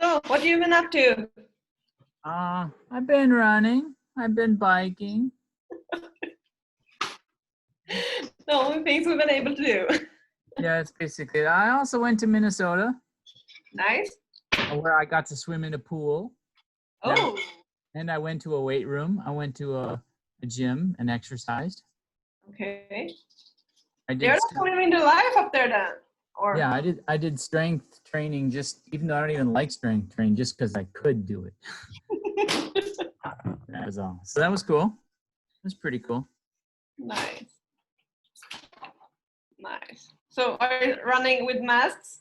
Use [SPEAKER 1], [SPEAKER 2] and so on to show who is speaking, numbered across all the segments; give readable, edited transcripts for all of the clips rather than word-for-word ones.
[SPEAKER 1] So, what have you been up to?
[SPEAKER 2] I've been running. I've been biking.
[SPEAKER 1] The only things we've been able to do.
[SPEAKER 2] Yeah, it's basically it. I also went to Minnesota,
[SPEAKER 1] Nice.
[SPEAKER 2] where I got to swim in a pool.
[SPEAKER 1] Oh,
[SPEAKER 2] And I went to a weight room. I went to a gym and exercised.
[SPEAKER 1] okay.
[SPEAKER 2] I did.
[SPEAKER 1] They're not living the life up there then. Or
[SPEAKER 2] Yeah, I did strength training, just even though I don't even like strength training, just because I could do it. That was all. So that was cool. It was pretty cool.
[SPEAKER 1] Nice. Nice. So, are you running with masks?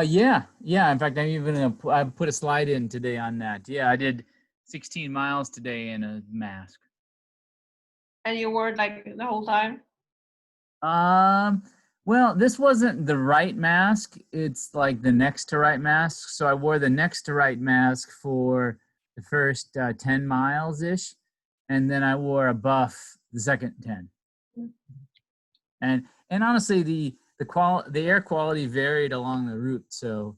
[SPEAKER 2] Yeah. In fact, I'm even I put a slide in today on that. Yeah, I did 16 miles today in a mask.
[SPEAKER 1] And you wore it like the whole time?
[SPEAKER 2] Well, this wasn't the right mask. It's like the next to right mask. So I wore the next to right mask for the first 10 miles ish, and then I wore a buff the second 10. And honestly, the air quality varied along the route. So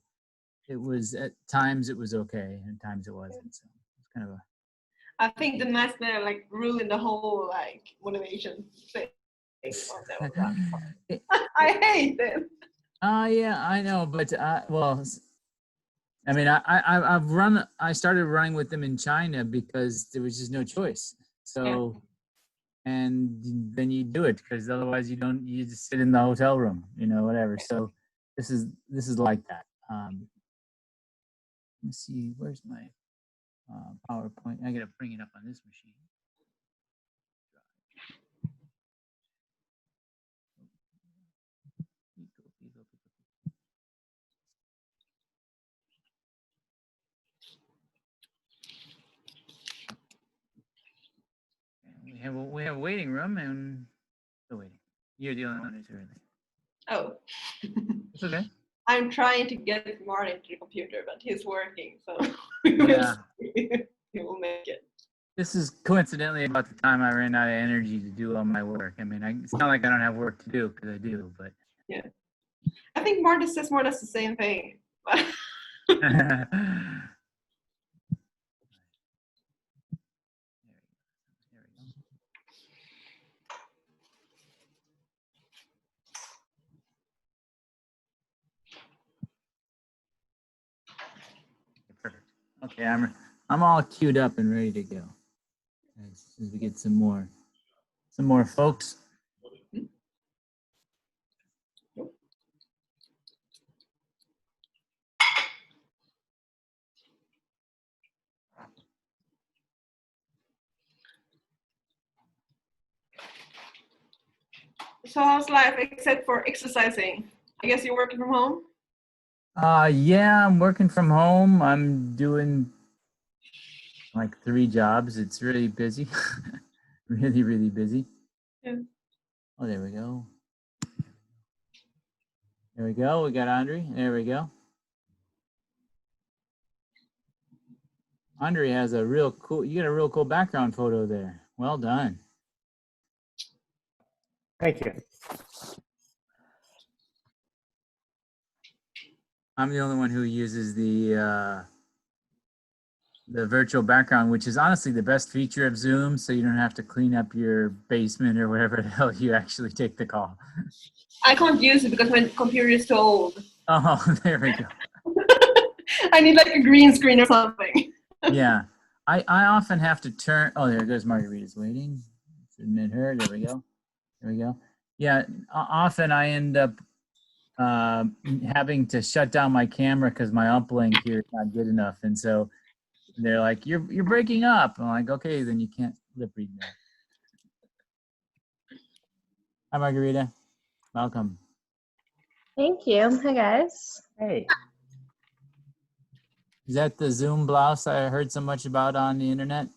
[SPEAKER 2] it was at times it was okay, and times it wasn't. So it's kind of a.
[SPEAKER 1] I think the masks there like ruin the whole like motivation thing. I hate it.
[SPEAKER 2] Yeah, I know, but well, I mean, I started running with them in China because there was just no choice. So, and then you do it because otherwise you just sit in the hotel room, whatever. So this is like that. Let's see, where's my PowerPoint? I gotta bring it up on this machine. We have a waiting room and still waiting. You're dealing on it early.
[SPEAKER 1] Oh.
[SPEAKER 2] It's okay.
[SPEAKER 1] I'm trying to get Martin to the computer, but he's working, so
[SPEAKER 2] Yeah.
[SPEAKER 1] he will make it.
[SPEAKER 2] This is coincidentally about the time I ran out of energy to do all my work. I mean, it's not like I don't have work to do, because I do, but.
[SPEAKER 1] Yeah. I think Martin says more or less the same thing.
[SPEAKER 2] Perfect. Okay, I'm all queued up and ready to go. As we get some more folks.
[SPEAKER 1] So how's life except for exercising? I guess you're working from home?
[SPEAKER 2] Yeah, I'm working from home. I'm doing like 3 jobs. It's really busy. really, really busy.
[SPEAKER 1] Yeah.
[SPEAKER 2] Oh, there we go. There we go. We got Andre. There we go. Andre has you got a real cool background photo there. Well done.
[SPEAKER 3] Thank you.
[SPEAKER 2] I'm the only one who uses the virtual background, which is honestly the best feature of Zoom, so you don't have to clean up your basement or whatever the hell you actually take the call.
[SPEAKER 1] I can't use it because my computer is too old.
[SPEAKER 2] Oh, there we go.
[SPEAKER 1] I need like a green screen or something.
[SPEAKER 2] Yeah. I often have to turn. Oh, there goes Margarita's waiting. Let's admit her. There we go. There we go. Yeah. Often I end up having to shut down my camera because my uplink here is not good enough, and so they're like, "You're breaking up." I'm like, "Okay, then you can't lip read now." Hi, Margarita. Welcome.
[SPEAKER 4] Thank you. Hi, guys.
[SPEAKER 2] Hey. Is that the Zoom blouse I heard so much about on the internet?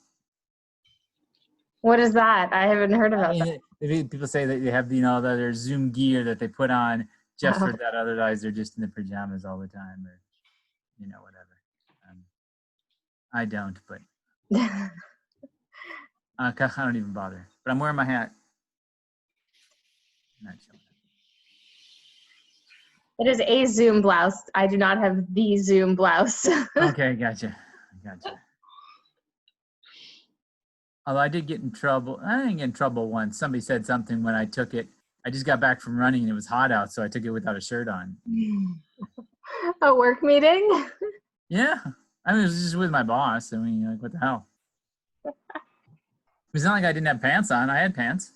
[SPEAKER 4] What is that? I haven't heard about that.
[SPEAKER 2] People say that they have, their Zoom gear that they put on just for that. Otherwise, they're just in their pajamas all the time, or whatever. I don't, but I don't even bother. But I'm wearing my hat. Not showing
[SPEAKER 4] It is a Zoom blouse. I do not have the Zoom blouse.
[SPEAKER 2] Okay, gotcha. Although I did get in trouble. I didn't get in trouble once. Somebody said something when I took it. I just got back from running and it was hot out, so I took it without a shirt on.
[SPEAKER 4] A work meeting?
[SPEAKER 2] Yeah. I mean, it was just with my boss. I mean, like, what the hell? It's not like I didn't have pants on. I had pants.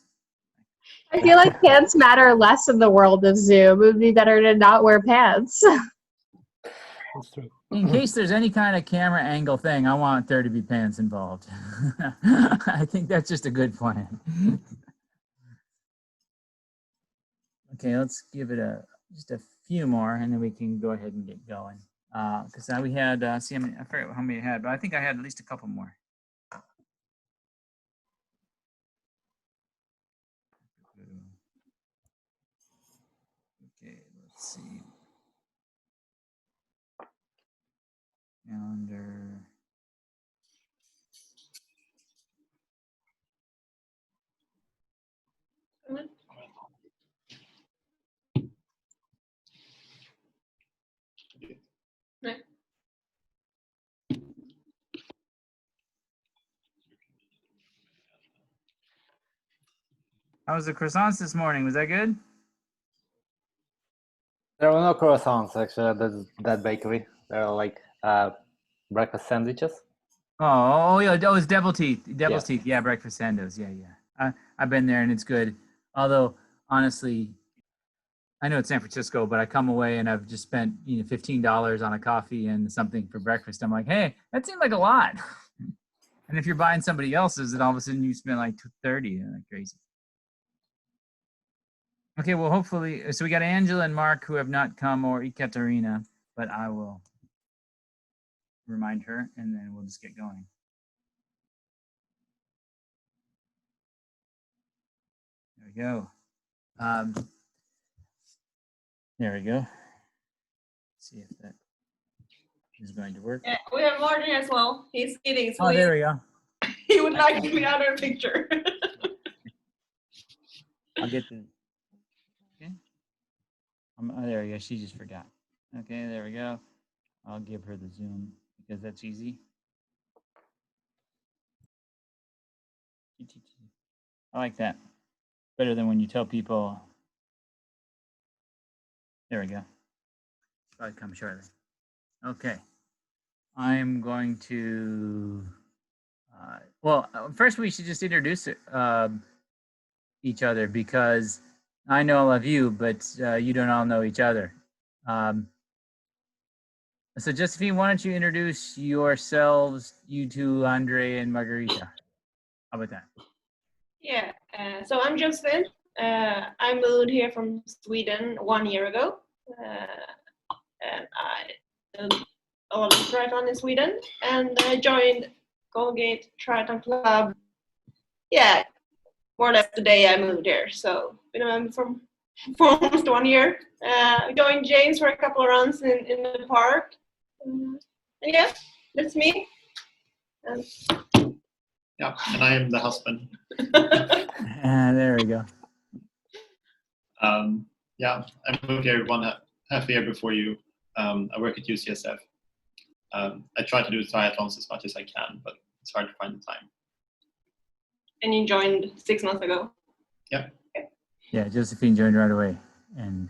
[SPEAKER 4] I feel like pants matter less in the world of Zoom. It would be better to not wear pants.
[SPEAKER 3] That's true.
[SPEAKER 2] In case there's any kind of camera angle thing, I want there to be pants involved. I think that's just a good plan. Okay, let's give it just a few more, and then we can go ahead and get going. Because now we had, see, I forget how many I had, but I think I had at least a couple more. Okay, let's see. Calendar. How was the croissants this morning? Was that good?
[SPEAKER 3] There were no croissants actually at that bakery. There are like breakfast sandwiches.
[SPEAKER 2] Oh yeah, that was Devil's Teeth. Devil's
[SPEAKER 3] Yeah.
[SPEAKER 2] Teeth, yeah, breakfast sandos. Yeah. I've been there and it's good. Although, honestly, I know it's San Francisco, but I come away and I've just spent $15 on a coffee and something for breakfast. I'm like, hey, that seemed like a lot. And if you're buying somebody else's, then all of a sudden you spend like $230, like crazy. Okay, well, hopefully, so we got Angela and Mark who have not come, or Ekaterina, but I will remind her and then we'll just get going. There we go. There we go. Let's see if that is going to work.
[SPEAKER 1] Yeah, we have Martin as well. He's eating, so
[SPEAKER 2] Oh, there we go.
[SPEAKER 1] he would like to be out of the picture.
[SPEAKER 2] I'll get the. Okay. Oh, there we go. She just forgot. Okay, there we go. I'll give her the Zoom because that's easy. I like that. Better than when you tell people. There we go. Probably come shortly. Okay. I'm going to. First we should just introduce each other because I know all of you, but you don't all know each other. So Josephine, why don't you introduce yourselves, you two, Andre and Margarita? How about that?
[SPEAKER 1] Yeah, so I'm Josephine. I moved here from Sweden 1 year ago. And I did a lot of triathlon in Sweden. And I joined Colgate Triathlon Club. Yeah, more or less the day I moved here. So been a member for almost 1 year. Joined James for a couple of runs in the park. And yeah, that's me.
[SPEAKER 5] Yeah, and I am the husband.
[SPEAKER 2] There we go.
[SPEAKER 5] Yeah, I moved here 1.5 year before you. I work at UCSF. I try to do triathlons as much as I can, but it's hard to find the time.
[SPEAKER 1] And you joined 6 months ago.
[SPEAKER 5] Yeah.
[SPEAKER 2] Yeah, Josephine joined right away, and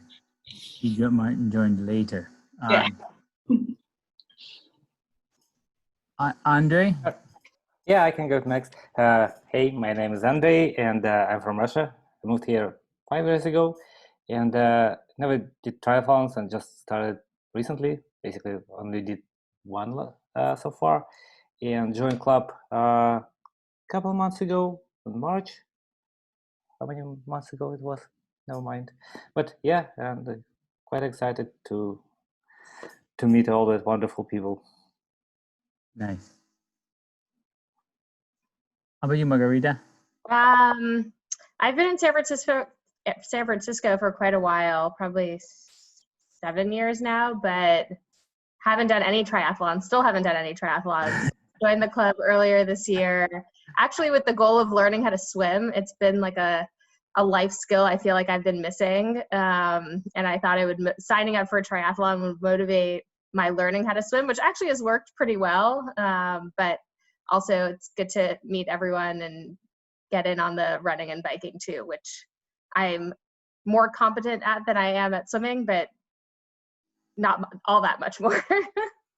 [SPEAKER 2] Martin joined later.
[SPEAKER 1] Yeah.
[SPEAKER 2] Andre?
[SPEAKER 3] Yeah, I can go next. Hey, my name is Andrei, and I'm from Russia. I moved here 5 years ago, and never did triathlons, and just started recently. Basically, only did one so far, and joined club a couple of months ago in March. How many months ago it was? Never mind. But yeah, and quite excited to meet all those wonderful people.
[SPEAKER 2] Nice. How about you, Margarita?
[SPEAKER 4] I've been in San Francisco for quite a while, probably 7 years now, but haven't done any triathlons. Still haven't done any triathlons. Joined the club earlier this year, actually with the goal of learning how to swim. It's been like a a life skill I feel like I've been missing. And I thought signing up for a triathlon would motivate my learning how to swim, which actually has worked pretty well. But also it's good to meet everyone and get in on the running and biking too, which I'm more competent at than I am at swimming, but not all that much more.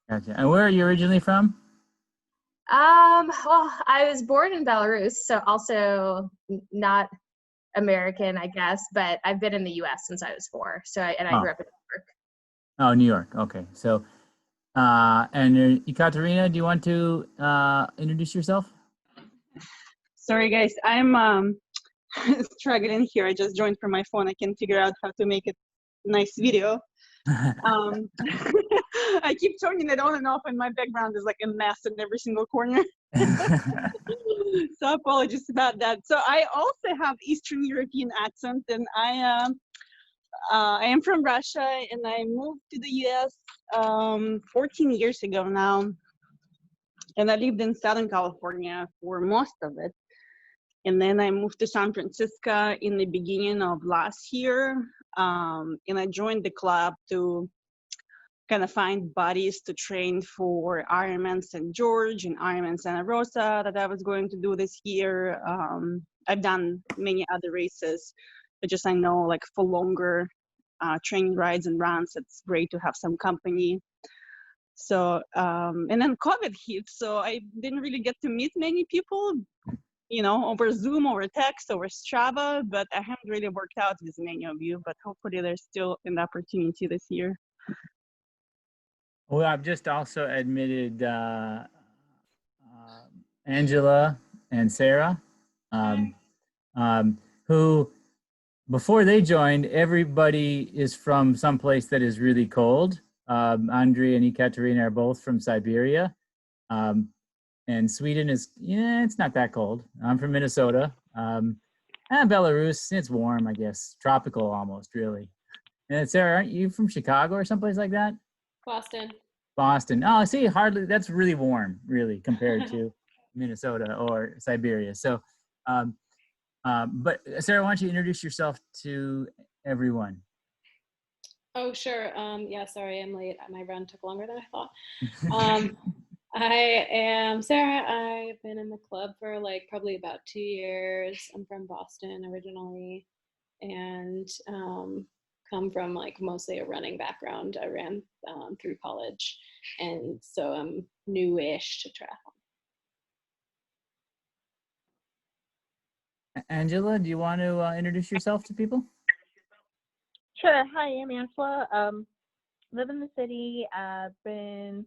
[SPEAKER 2] Gotcha. And where are you originally from?
[SPEAKER 4] Well, I was born in Belarus, so also not American, I guess, but I've been in the U.S. since I was 4. So I grew up in New York.
[SPEAKER 2] Oh, New York. Okay. So, and Ekaterina, do you want to introduce yourself?
[SPEAKER 6] Sorry, guys. I'm struggling here. I just joined from my phone. I can figure out how to make it nice video. I keep turning it on and off, and my background is like a mess in every single corner. So apologies about that. So I also have Eastern European accent, and I am from Russia, and I moved to the US 14 years ago now, and I lived in Southern California for most of it. And then I moved to San Francisco in the beginning of last year, and I joined the club to kind of find buddies to train for Ironman St. George and Ironman Santa Rosa that I was going to do this year. I've done many other races, but just I know like for longer training rides and runs, it's great to have some company. So, and then COVID hit, so I didn't really get to meet many people, you know, over Zoom, over text, over Strava, but I haven't really worked out with many of you, but hopefully there's still an opportunity this year.
[SPEAKER 2] Well, I've just also admitted Angela and Sarah, who before they joined, everybody is from someplace that is really cold. Andrei and Ekaterina are both from Siberia. And Sweden is, it's not that cold. I'm from Minnesota. And Belarus, it's warm, I guess. Tropical almost, really. And Sarah, aren't you from Chicago or someplace like that? Boston. Oh, see, hardly, that's really warm, really, compared to Minnesota or Siberia. So, but Sarah, why don't you introduce yourself to everyone?
[SPEAKER 7] Oh, sure. Yeah, sorry, I'm late. My run took longer than I thought. I am Sarah. I've been in the club for like probably about 2 years. I'm from Boston originally, and come from like mostly a running background. I ran through college, and so I'm newish to triathlon.
[SPEAKER 2] Angela, do you want to introduce yourself to people?
[SPEAKER 8] Sure. Hi, I'm Angela. Live in the city. I've been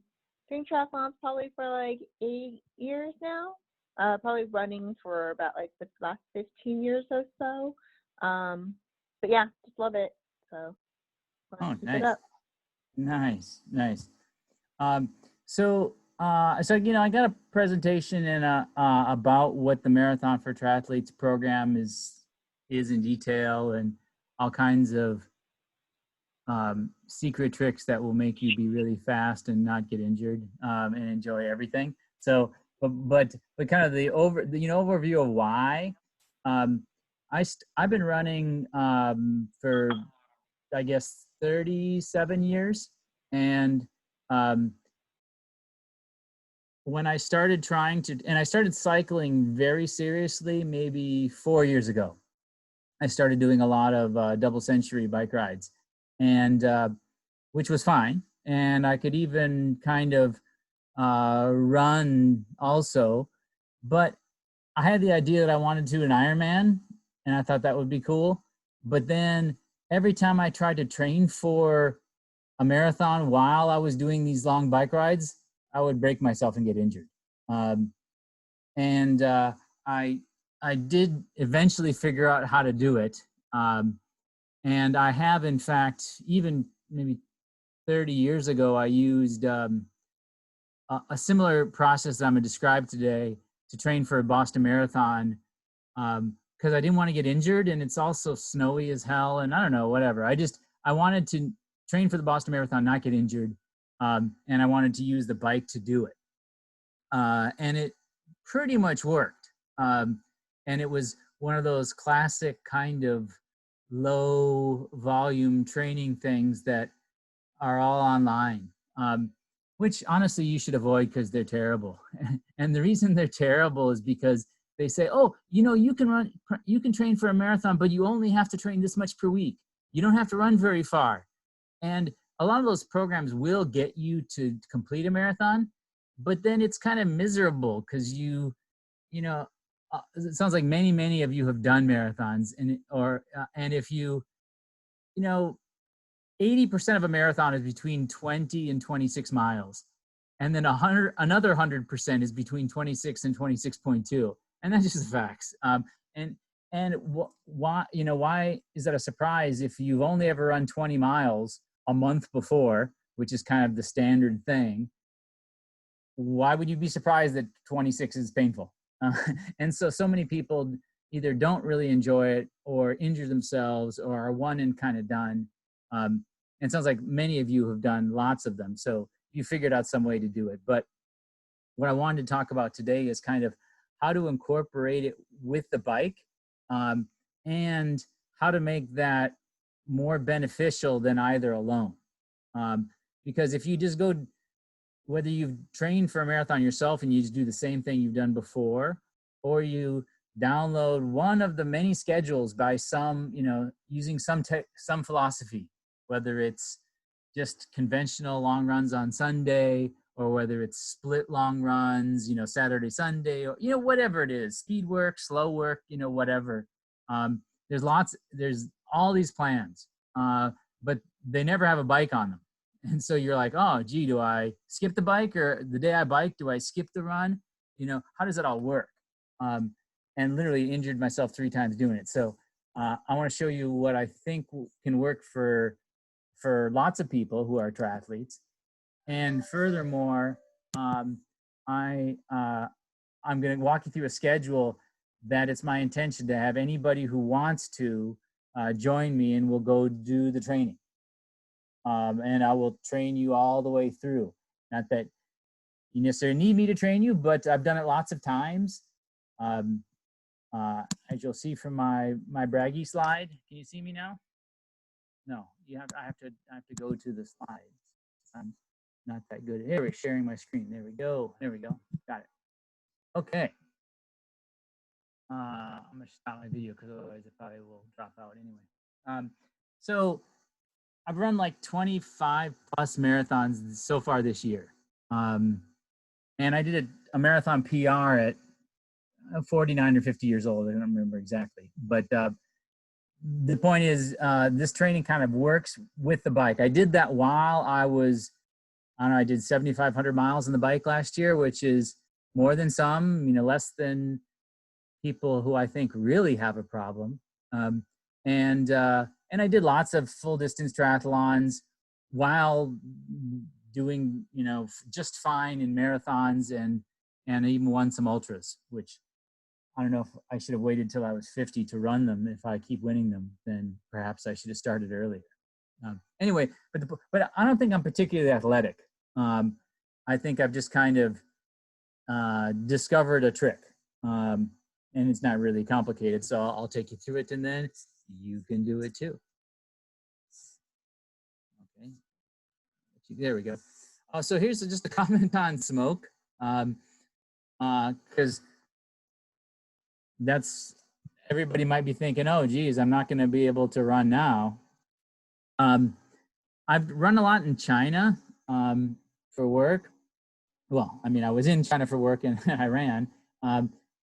[SPEAKER 8] doing triathlons probably for like 8 years now. Probably running for about like the last 15 years or so. But yeah, just love it. So.
[SPEAKER 2] Oh, nice. Nice. So you know, I got a presentation and about what the Marathon for Triathletes program is in detail, and all kinds of secret tricks that will make you be really fast and not get injured and enjoy everything. So, but kind of the overview of why I've been running for, I guess, 37 years, and when I started I started cycling very seriously maybe 4 years ago. I started doing a lot of double century bike rides, and which was fine. And I could even kind of run also, but I had the idea that I wanted to do an Ironman, and I thought that would be cool. But then every time I tried to train for a marathon while I was doing these long bike rides, I would break myself and get injured. I did eventually figure out how to do it. And I have, in fact, even maybe 30 years ago, I used a similar process that I'm going to describe today to train for a Boston Marathon, because I didn't want to get injured, and it's also snowy as hell, and I don't know, whatever. I wanted to train for the Boston Marathon, not get injured, and I wanted to use the bike to do it. And it pretty much worked. And it was one of those classic kind of low volume training things that are all online, which honestly you should avoid because they're terrible. And the reason they're terrible is because they say, oh, you know, you can train for a marathon, but you only have to train this much per week. You don't have to run very far. And a lot of those programs will get you to complete a marathon, but then it's kind of miserable because you know, it sounds like many of you have done marathons, and if you know, 80% of a marathon is between 20 and 26 miles. And then another 100% is between 26 and 26.2. And that's just facts. Why is that a surprise if you've only ever run 20 miles a month before, which is kind of the standard thing? Why would you be surprised that 26 is painful? And so many people either don't really enjoy it or injure themselves or are one and kind of done. And it sounds like many of you have done lots of them. So you figured out some way to do it. But what I wanted to talk about today is kind of how to incorporate it with the bike, and how to make that more beneficial than either alone. Because if you just go, whether you've trained for a marathon yourself and you just do the same thing you've done before, or you download one of the many schedules by some, using some philosophy, whether it's just conventional long runs on Sunday, or whether it's split long runs, Saturday, Sunday, or, whatever it is, speed work, slow work, whatever. There's all these plans, but they never have a bike on them. And so you're like, oh, gee, do I skip the bike, or the day I bike, do I skip the run? How does that all work? And literally injured myself 3 times doing it. So I want to show you what I think can work for lots of people who are triathletes. And furthermore, I'm going to walk you through a schedule that it's my intention to have anybody who wants to join me, and we'll go do the training. And I will train you all the way through. Not that you necessarily need me to train you, but I've done it lots of times. As you'll see from my braggy slide, can you see me now? No, I have to go to the slides. I'm not that good. Here we're sharing my screen. There we go. Got it. Okay. I'm gonna stop my video because otherwise it probably will drop out anyway. So I've run like 25 plus marathons so far this year. And I did a marathon PR at 49 or 50 years old. I don't remember exactly. But the point is, this training kind of works with the bike. I did that while I did 7,500 miles on the bike last year, which is more than some, less than people who I think really have a problem. And I did lots of full distance triathlons while doing, just fine in marathons, and even won some ultras, which I don't know if I should have waited till I was 50 to run them. If I keep winning them, then perhaps I should have started earlier. Anyway, but I don't think I'm particularly athletic. I think I've just kind of discovered a trick, and it's not really complicated. So I'll take you through it, and then you can do it too. Okay, there we go. So here's just a comment on smoke, because everybody might be thinking, oh, geez, I'm not going to be able to run now. I've run a lot in China for work. Well, I was in China for work, and I ran.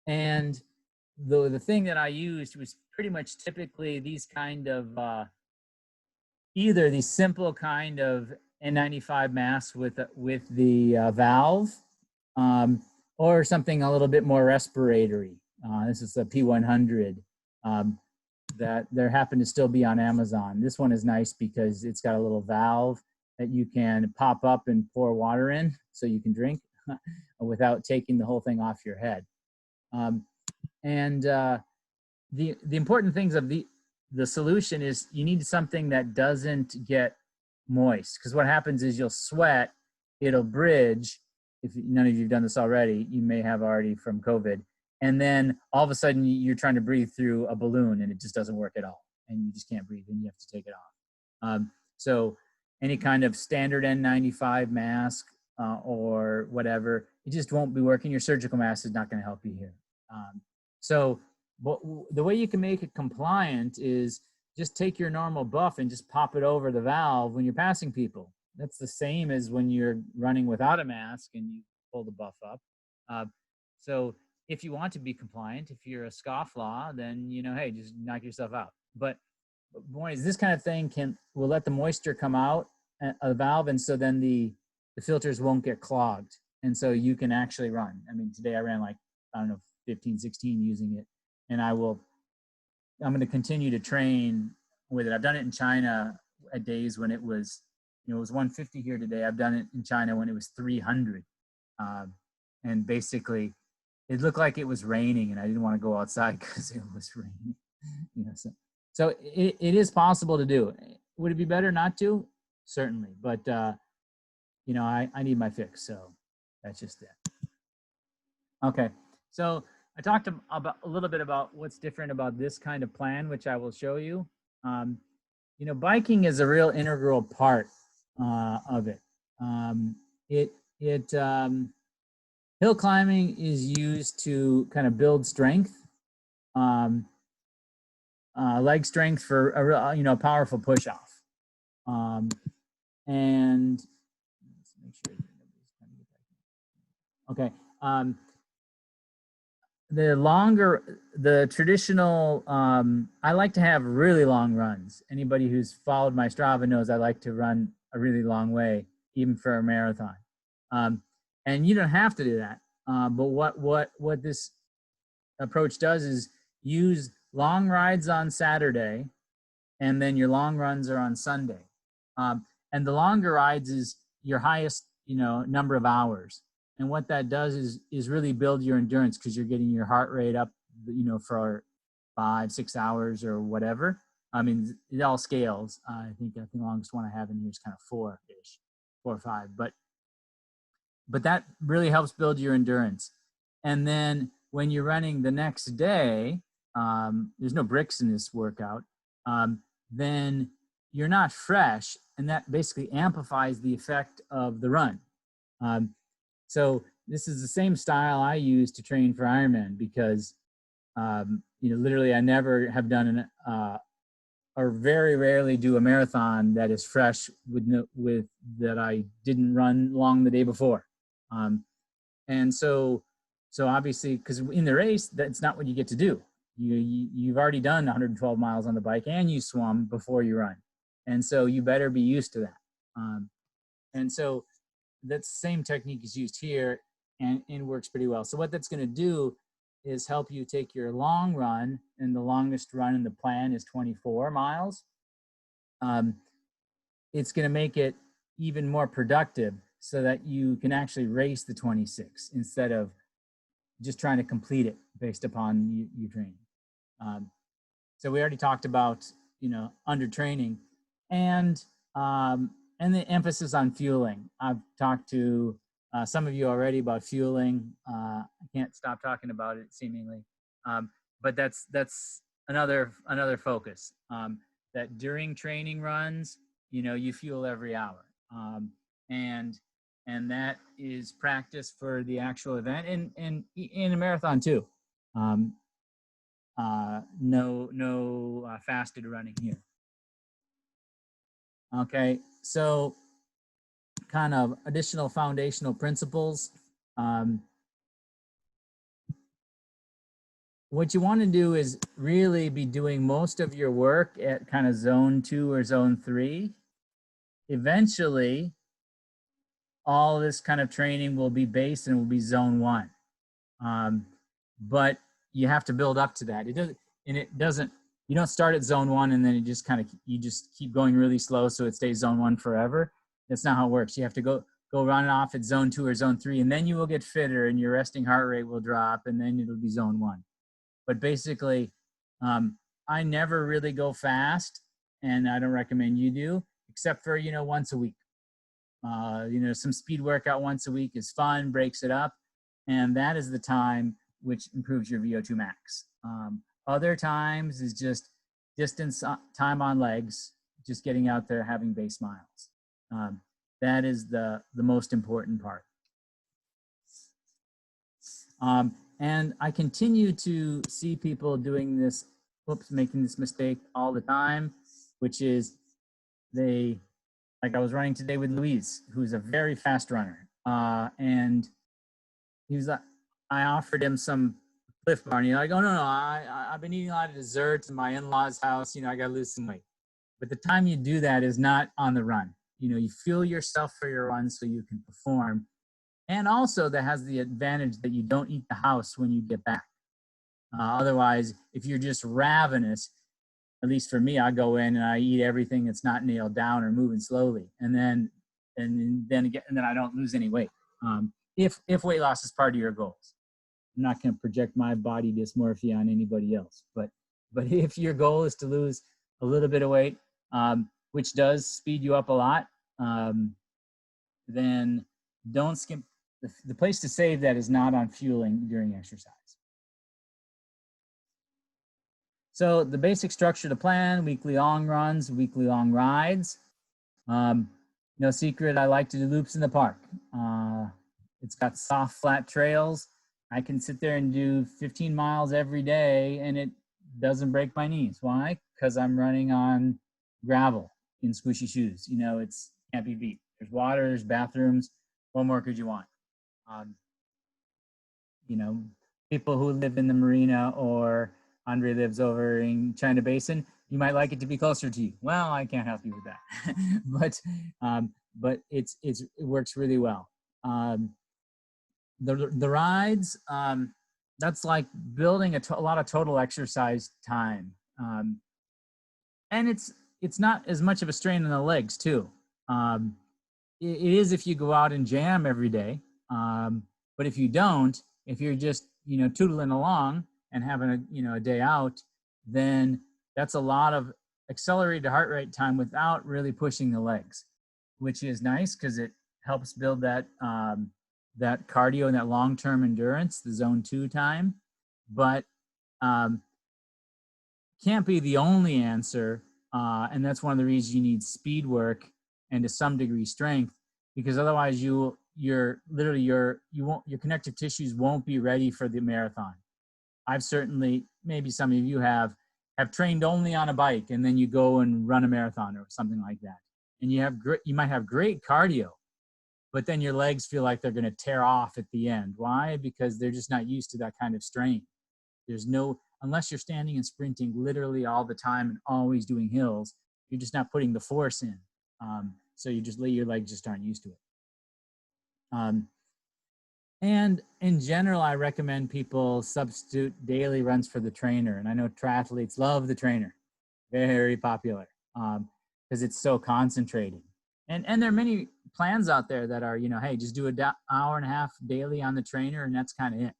[SPEAKER 2] And the thing that I used was pretty much typically these kind of, either these simple kind of N95 masks with the valve, or something a little bit more respiratory. This is a P100 that there happen to still be on Amazon. This one is nice because it's got a little valve that you can pop up and pour water in so you can drink without taking the whole thing off your head. The important things of the solution is you need something that doesn't get moist, because what happens is you'll sweat, it'll bridge. If none of you have done this already, you may have already from COVID, and then all of a sudden you're trying to breathe through a balloon and it just doesn't work at all, and you just can't breathe and you have to take it off. So any kind of standard N95 mask or whatever, it just won't be working. Your surgical mask is not going to help you here. So the way you can make it compliant is just take your normal buff and just pop it over the valve when you're passing people. That's the same as when you're running without a mask and you pull the buff up. So if you want to be compliant, if you're a scofflaw, then, you know, hey, just knock yourself out. But boys, this kind of thing will let the moisture come out of the valve, and so then the filters won't get clogged, and so you can actually run. I mean, today I ran like, I don't know, 15, 16 using it, and I'm going to continue to train with it. I've done it in China at days when it was, you know, it was 150 here today. I've done it in China when it was 300. And basically it looked like it was raining and I didn't want to go outside because it was raining. You know, so it is possible to do. Would it be better not to? Certainly. But, you know, I need my fix. So that's just it. Okay. So I talked about a little bit about what's different about this kind of plan, which I will show you. You know, biking is a real integral part of it. Hill climbing is used to kind of build strength, leg strength for a real, you know, powerful push off. And let's make sure nobody's trying to get back. Okay. The traditional, I like to have really long runs. Anybody who's followed my Strava knows I like to run a really long way, even for a marathon. And you don't have to do that. But what this approach does is use long rides on Saturday, and then your long runs are on Sunday. And the longer rides is your highest, you know, number of hours. And what that does is really build your endurance, because you're getting your heart rate up, you know, for 5-6 hours or whatever. I mean, it all scales. I think the longest one I have in here is kind of 4-ish, 4 or 5. But that really helps build your endurance. And then when you're running the next day, there's no bricks in this workout, then you're not fresh, and that basically amplifies the effect of the run. So this is the same style I use to train for Ironman, because, you know, literally I never have done or very rarely do a marathon that is fresh with that I didn't run long the day before. And so obviously, because in the race, that's not what you get to do. You've already done 112 miles on the bike and you swum before you run. And so you better be used to that. And so that same technique is used here and works pretty well. So what that's going to do is help you take your long run, and the longest run in the plan is 24 miles. It's going to make it even more productive so that you can actually race the 26 instead of just trying to complete it based upon your training. So we already talked about, you know, under training and the emphasis on fueling. I've talked to some of you already about fueling. I can't stop talking about it seemingly, but that's another focus. That during training runs, you know, you fuel every hour, and that is practice for the actual event and in a marathon too. No fasted running here. Okay, so kind of additional foundational principles. What you want to do is really be doing most of your work at kind of zone 2 or zone 3. Eventually, all this kind of training will be based and will be zone 1. But you have to build up to that. You don't start at zone 1 and then you just keep going really slow so it stays zone 1 forever. That's not how it works. You have to go run off at zone 2 or zone 3, and then you will get fitter and your resting heart rate will drop, and then it'll be zone 1. But basically, I never really go fast, and I don't recommend you do, except for, you know, once a week. You know, some speed workout once a week is fun, breaks it up, and that is the time which improves your VO2 max. Other times is just distance time on legs, just getting out there, having base miles. That is the most important part. And I continue to see people doing this, making this mistake all the time, which is like I was running today with Louise, who's a very fast runner. And he was like, I offered him some Cliff Bar, and he's like, oh, no, I've been eating a lot of desserts in my in-laws' house, I got to lose some weight. But the time you do that is not on the run. You fuel yourself for your run so you can perform. And also that has the advantage that you don't eat the house when you get back. Otherwise, if you're just ravenous, at least for me, I go in and I eat everything that's not nailed down or moving slowly. And then I don't lose any weight. If weight loss is part of your goals. I'm not going to project my body dysmorphia on anybody else. But if your goal is to lose a little bit of weight, which does speed you up a lot, then don't skip. The place to save that is not on fueling during exercise. So the basic structure to plan: weekly long runs, weekly long rides. No secret, I like to do loops in the park. It's got soft, flat trails. I can sit there and do 15 miles every day and it doesn't break my knees. Why? Because I'm running on gravel in squishy shoes. It's can't be beat. There's water, there's bathrooms. What more could you want? People who live in the marina, or Andre lives over in China Basin, you might like it to be closer to you. Well, I can't help you with that, but it works really well. The rides, that's like building a lot of total exercise time, and it's not as much of a strain on the legs too. It is if you go out and jam every day, but if you don't, if you're just tootling along and having a day out, then that's a lot of accelerated heart rate time without really pushing the legs, which is nice because it helps build that that cardio and that long-term endurance, the zone 2 time, but can't be the only answer. And that's one of the reasons you need speed work and to some degree strength, because otherwise your connective tissues won't be ready for the marathon. I've certainly, maybe some of you have trained only on a bike and then you go and run a marathon or something like that. And you might have great cardio, but then your legs feel like they're going to tear off at the end. Why? Because they're just not used to that kind of strain. Unless you're standing and sprinting literally all the time and always doing hills, you're just not putting the force in. So your legs just aren't used to it. And in general, I recommend people substitute daily runs for the trainer. And I know triathletes love the trainer, very popular, because it's so concentrating. And there are many plans out there that are, hey, just do an hour and a half daily on the trainer, and that's kind of it.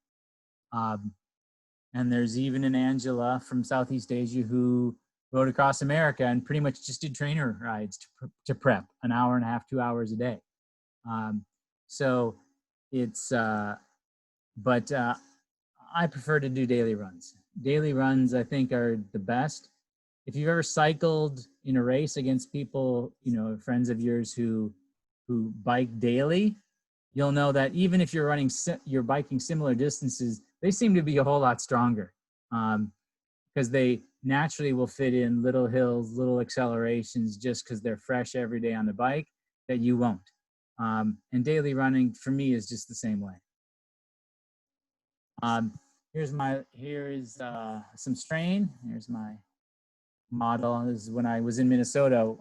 [SPEAKER 2] And there's even an Angela from Southeast Asia who rode across America and pretty much just did trainer rides to prep, an hour and a half, 2 hours a day. So it's, but I prefer to do daily runs. Daily runs, I think, are the best. If you've ever cycled in a race against people, friends of yours who bike daily, you'll know that even if you're biking similar distances, they seem to be a whole lot stronger, because they naturally will fit in little hills, little accelerations, just because they're fresh every day on the bike that you won't. And daily running for me is just the same way. Here is some strain. Here's my model. This is when I was in Minnesota,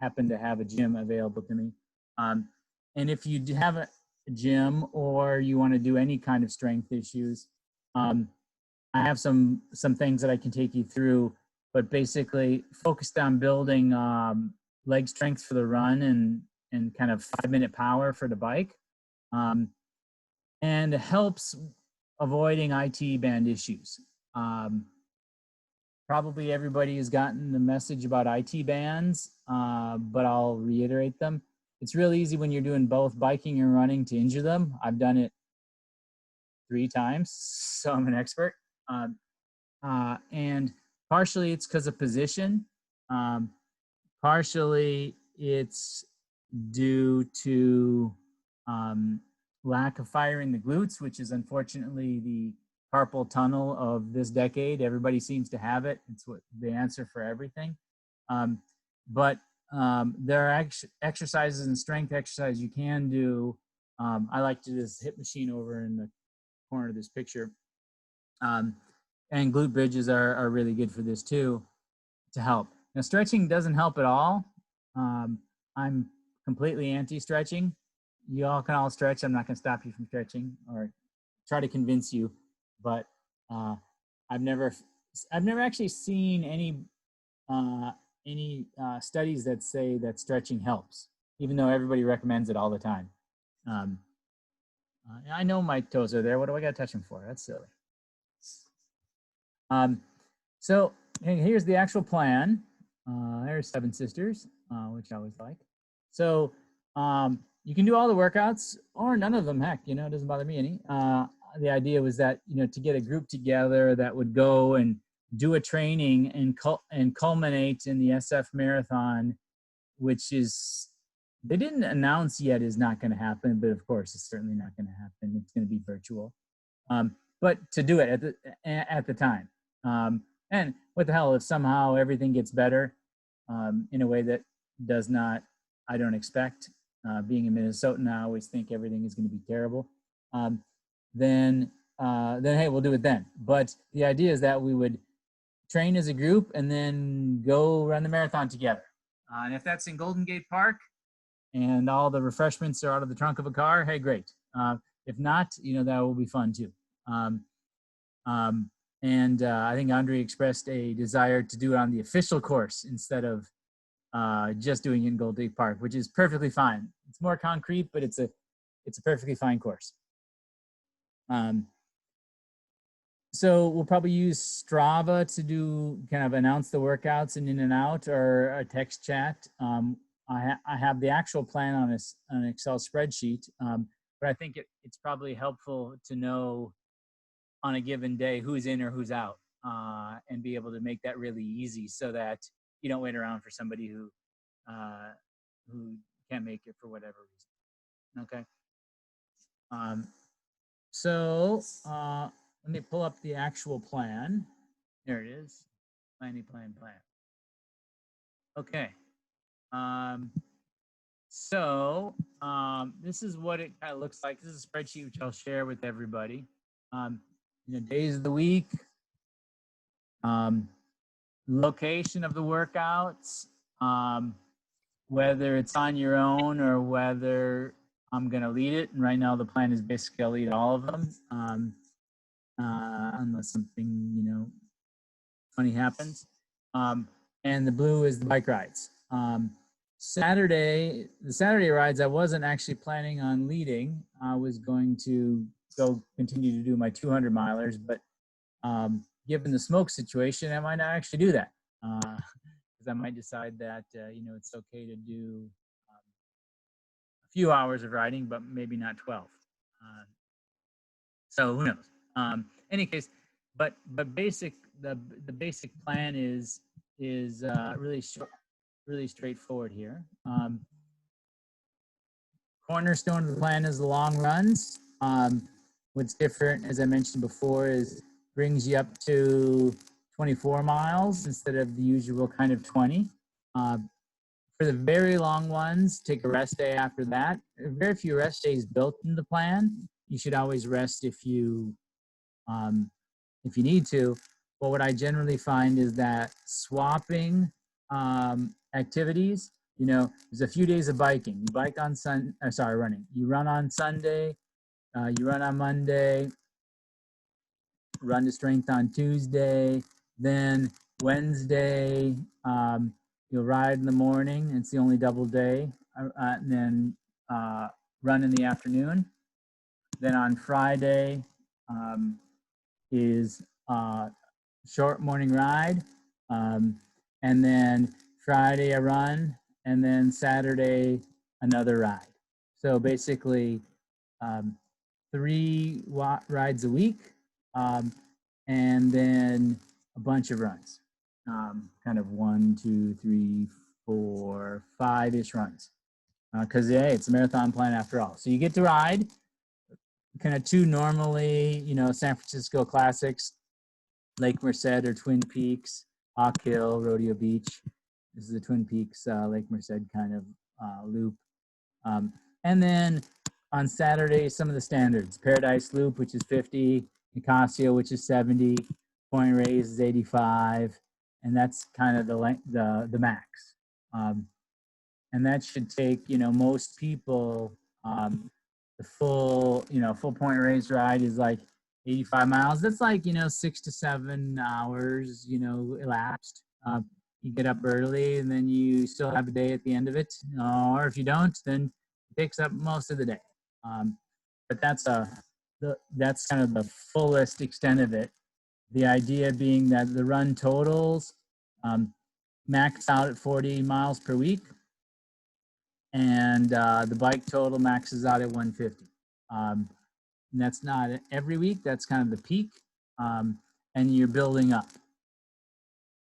[SPEAKER 2] happened to have a gym available to me. And if you have a gym or you want to do any kind of strength issues, I have some things that I can take you through, but basically focused on building leg strength for the run and kind of 5-minute power for the bike. And it helps avoiding IT band issues. Probably everybody has gotten the message about IT bands, but I'll reiterate them. It's really easy when you're doing both biking and running to injure them. I've done it 3 times, so I'm an expert. And partially it's because of position. Partially it's due to lack of firing the glutes, which is unfortunately the carpal tunnel of this decade. Everybody seems to have it. It's what the answer for everything. But there are exercises and strength exercises you can do. I like to do this hip machine over in the corner of this picture. And glute bridges are really good for this too, to help. Now, stretching doesn't help at all. I'm completely anti-stretching. You all can all stretch. I'm not going to stop you from stretching or try to convince you, but I've never actually seen any studies that say that stretching helps, even though everybody recommends it all the time. I know my toes are there. What do I got to touch them for? That's silly. So here's the actual plan. There's Seven Sisters, which I always like. So you can do all the workouts or none of them. Heck, it doesn't bother me any. The idea was that, to get a group together that would go and do a training and culminate in the SF Marathon, which is, they didn't announce yet is not going to happen, but of course it's certainly not going to happen. It's going to be virtual. But to do it at the time. And what the hell if somehow everything gets better in a way that I don't expect. Being a Minnesotan, I always think everything is going to be terrible. Then hey, we'll do it then. But the idea is that we would train as a group and then go run the marathon together. And if that's in Golden Gate Park and all the refreshments are out of the trunk of a car, hey, great. If not, that will be fun too. And I think Andre expressed a desire to do it on the official course instead of just doing it in Golden Gate Park, which is perfectly fine. It's more concrete, but it's a perfectly fine course. So we'll probably use Strava to kind of announce the workouts and in and out, or a text chat. I have the actual plan on an Excel spreadsheet, but I think it's probably helpful to know on a given day who's in or who's out, and be able to make that really easy so that you don't wait around for somebody who can't make it for whatever reason. Okay. So let me pull up the actual plan. There it is. Plan. Okay. So this is what it kind of looks like. This is a spreadsheet which I'll share with everybody. Days of the week, location of the workouts, whether it's on your own or whether I'm going to lead it. And right now the plan is basically I'll lead all of them, unless something, funny happens. And the blue is the bike rides. The Saturday rides, I wasn't actually planning on leading. I was going to go continue to do my 200 milers, but given the smoke situation, I might not actually do that. Because I might decide that, it's okay to do a few hours of riding, but maybe not 12. So who knows? Any case, but the basic plan is really short, really straightforward here. Cornerstone of the plan is the long runs. What's different, as I mentioned before, is brings you up to 24 miles instead of the usual kind of 20. For the very long ones, take a rest day after that. There are very few rest days built in the plan. You should always rest if you need to. But what I generally find is that swapping activities, there's a few days of biking. You bike on running. You run on Sunday, you run on Monday, run to strength on Tuesday, then Wednesday, you'll ride in the morning. It's the only double day, and then run in the afternoon. Then on Friday is short morning ride, and then Friday a run, and then Saturday another ride. So basically, 3 rides a week, and then a bunch of runs, kind of 1, 2, 3, 4, 5-ish runs. Because hey, it's a marathon plan after all. So you get to ride kind of 2 normally, San Francisco classics, Lake Merced or Twin Peaks, Hawk Hill, Rodeo Beach. This is the Twin Peaks, Lake Merced kind of loop. And then on Saturday, some of the standards: Paradise Loop, which is 50, Nicasio, which is 70, Point Reyes is 85, and that's kind of the max. And that should take, most people, the full Point Reyes ride is like 85 miles. That's like, 6 to 7 hours, elapsed. You get up early and then you still have a day at the end of it. Or if you don't, then it takes up most of the day. But that's kind of the fullest extent of it. The idea being that the run totals max out at 40 miles per week, and the bike total maxes out at 150. And that's not every week, that's kind of the peak, and you're building up.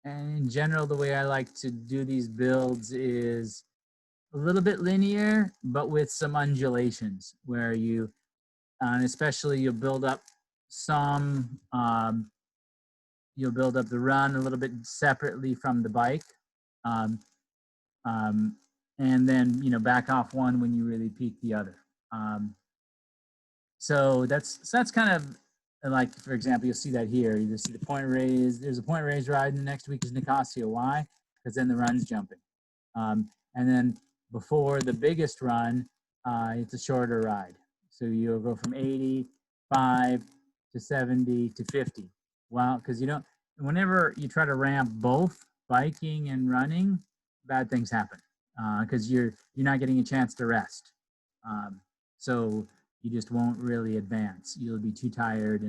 [SPEAKER 2] And in general, the way I like to do these builds is a little bit linear, but with some undulations where you, and especially you'll build up you'll build up the run a little bit separately from the bike. And then, back off one when you really peak the other. So that's kind of like, for example, you'll see that here. You see the Point Reyes. There's a Point Reyes ride, and the next week is Nicasio. Why? Because then the run's jumping. And then before the biggest run, it's a shorter ride. So you'll go from 85 to 70 to 50. Well, because whenever you try to ramp both biking and running, bad things happen. Because you're not getting a chance to rest. So you just won't really advance. You'll be too tired,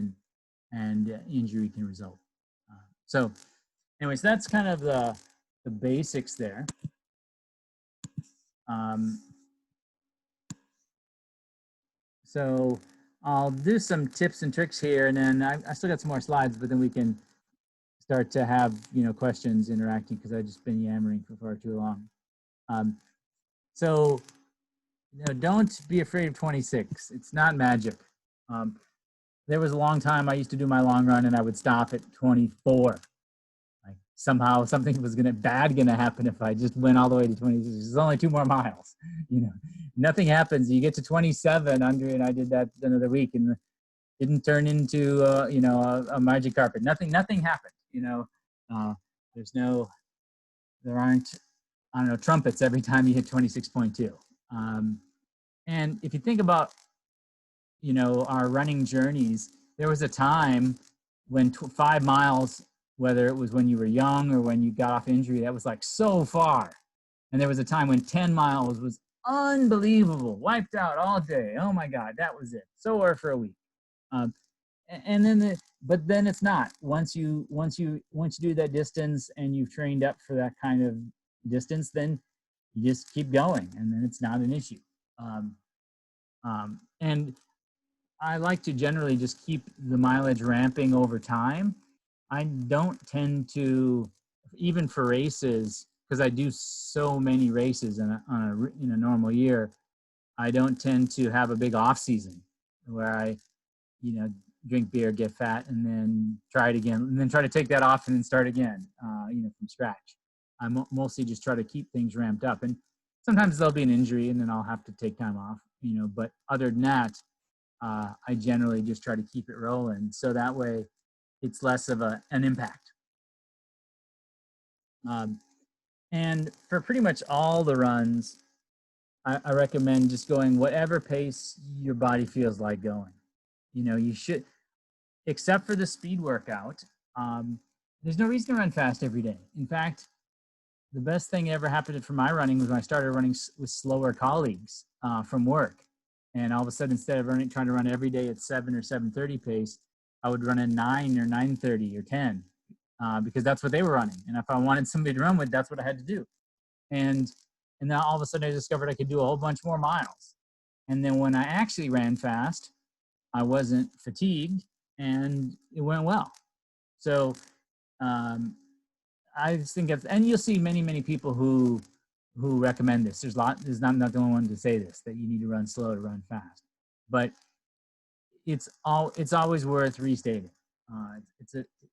[SPEAKER 2] and injury can result. So anyways, that's kind of the basics there. So I'll do some tips and tricks here, and then I still got some more slides, but then we can start to have questions interacting, because I've just been yammering for far too long. So don't be afraid of 26. It's not magic. There was a long time I used to do my long run and I would stop at 24. Like somehow something was bad gonna happen if I just went all the way to 26. There's only 2 more miles. Nothing happens. You get to 27, Andre and I did that another week, and it didn't turn into a magic carpet. Nothing happened. There aren't, I don't know, trumpets every time you hit 26.2. And if you think about, our running journeys, there was a time when 5 miles, whether it was when you were young or when you got off injury, that was like so far. And there was a time when 10 miles was unbelievable, wiped out all day. Oh my God, that was it. Sore for a week. And then, but then it's not. Once you do that distance and you've trained up for that kind of distance, then you just keep going, and then it's not an issue. And I like to generally just keep the mileage ramping over time. I don't tend to, even for races, because I do so many races in a normal year, I don't tend to have a big off season where I, drink beer, get fat, and then try it again, and then try to take that off and then start again, from scratch. I mostly just try to keep things ramped up, and sometimes there'll be an injury and then I'll have to take time off, but other than that, I generally just try to keep it rolling, so that way it's less of an impact. And for pretty much all the runs, I recommend just going whatever pace your body feels like going. You should, except for the speed workout, there's no reason to run fast every day. In fact, the best thing that ever happened for my running was when I started running with slower colleagues from work. And all of a sudden, instead of trying to run every day at 7 or 7:30 pace, I would run at 9 or 9:30 or 10 because that's what they were running. And if I wanted somebody to run with, that's what I had to do. And then all of a sudden, I discovered I could do a whole bunch more miles. And then when I actually ran fast, I wasn't fatigued, and it went well. So I just think and you'll see many people who recommend this. There's not the only one to say this, that you need to run slow to run fast, but it's always worth restating.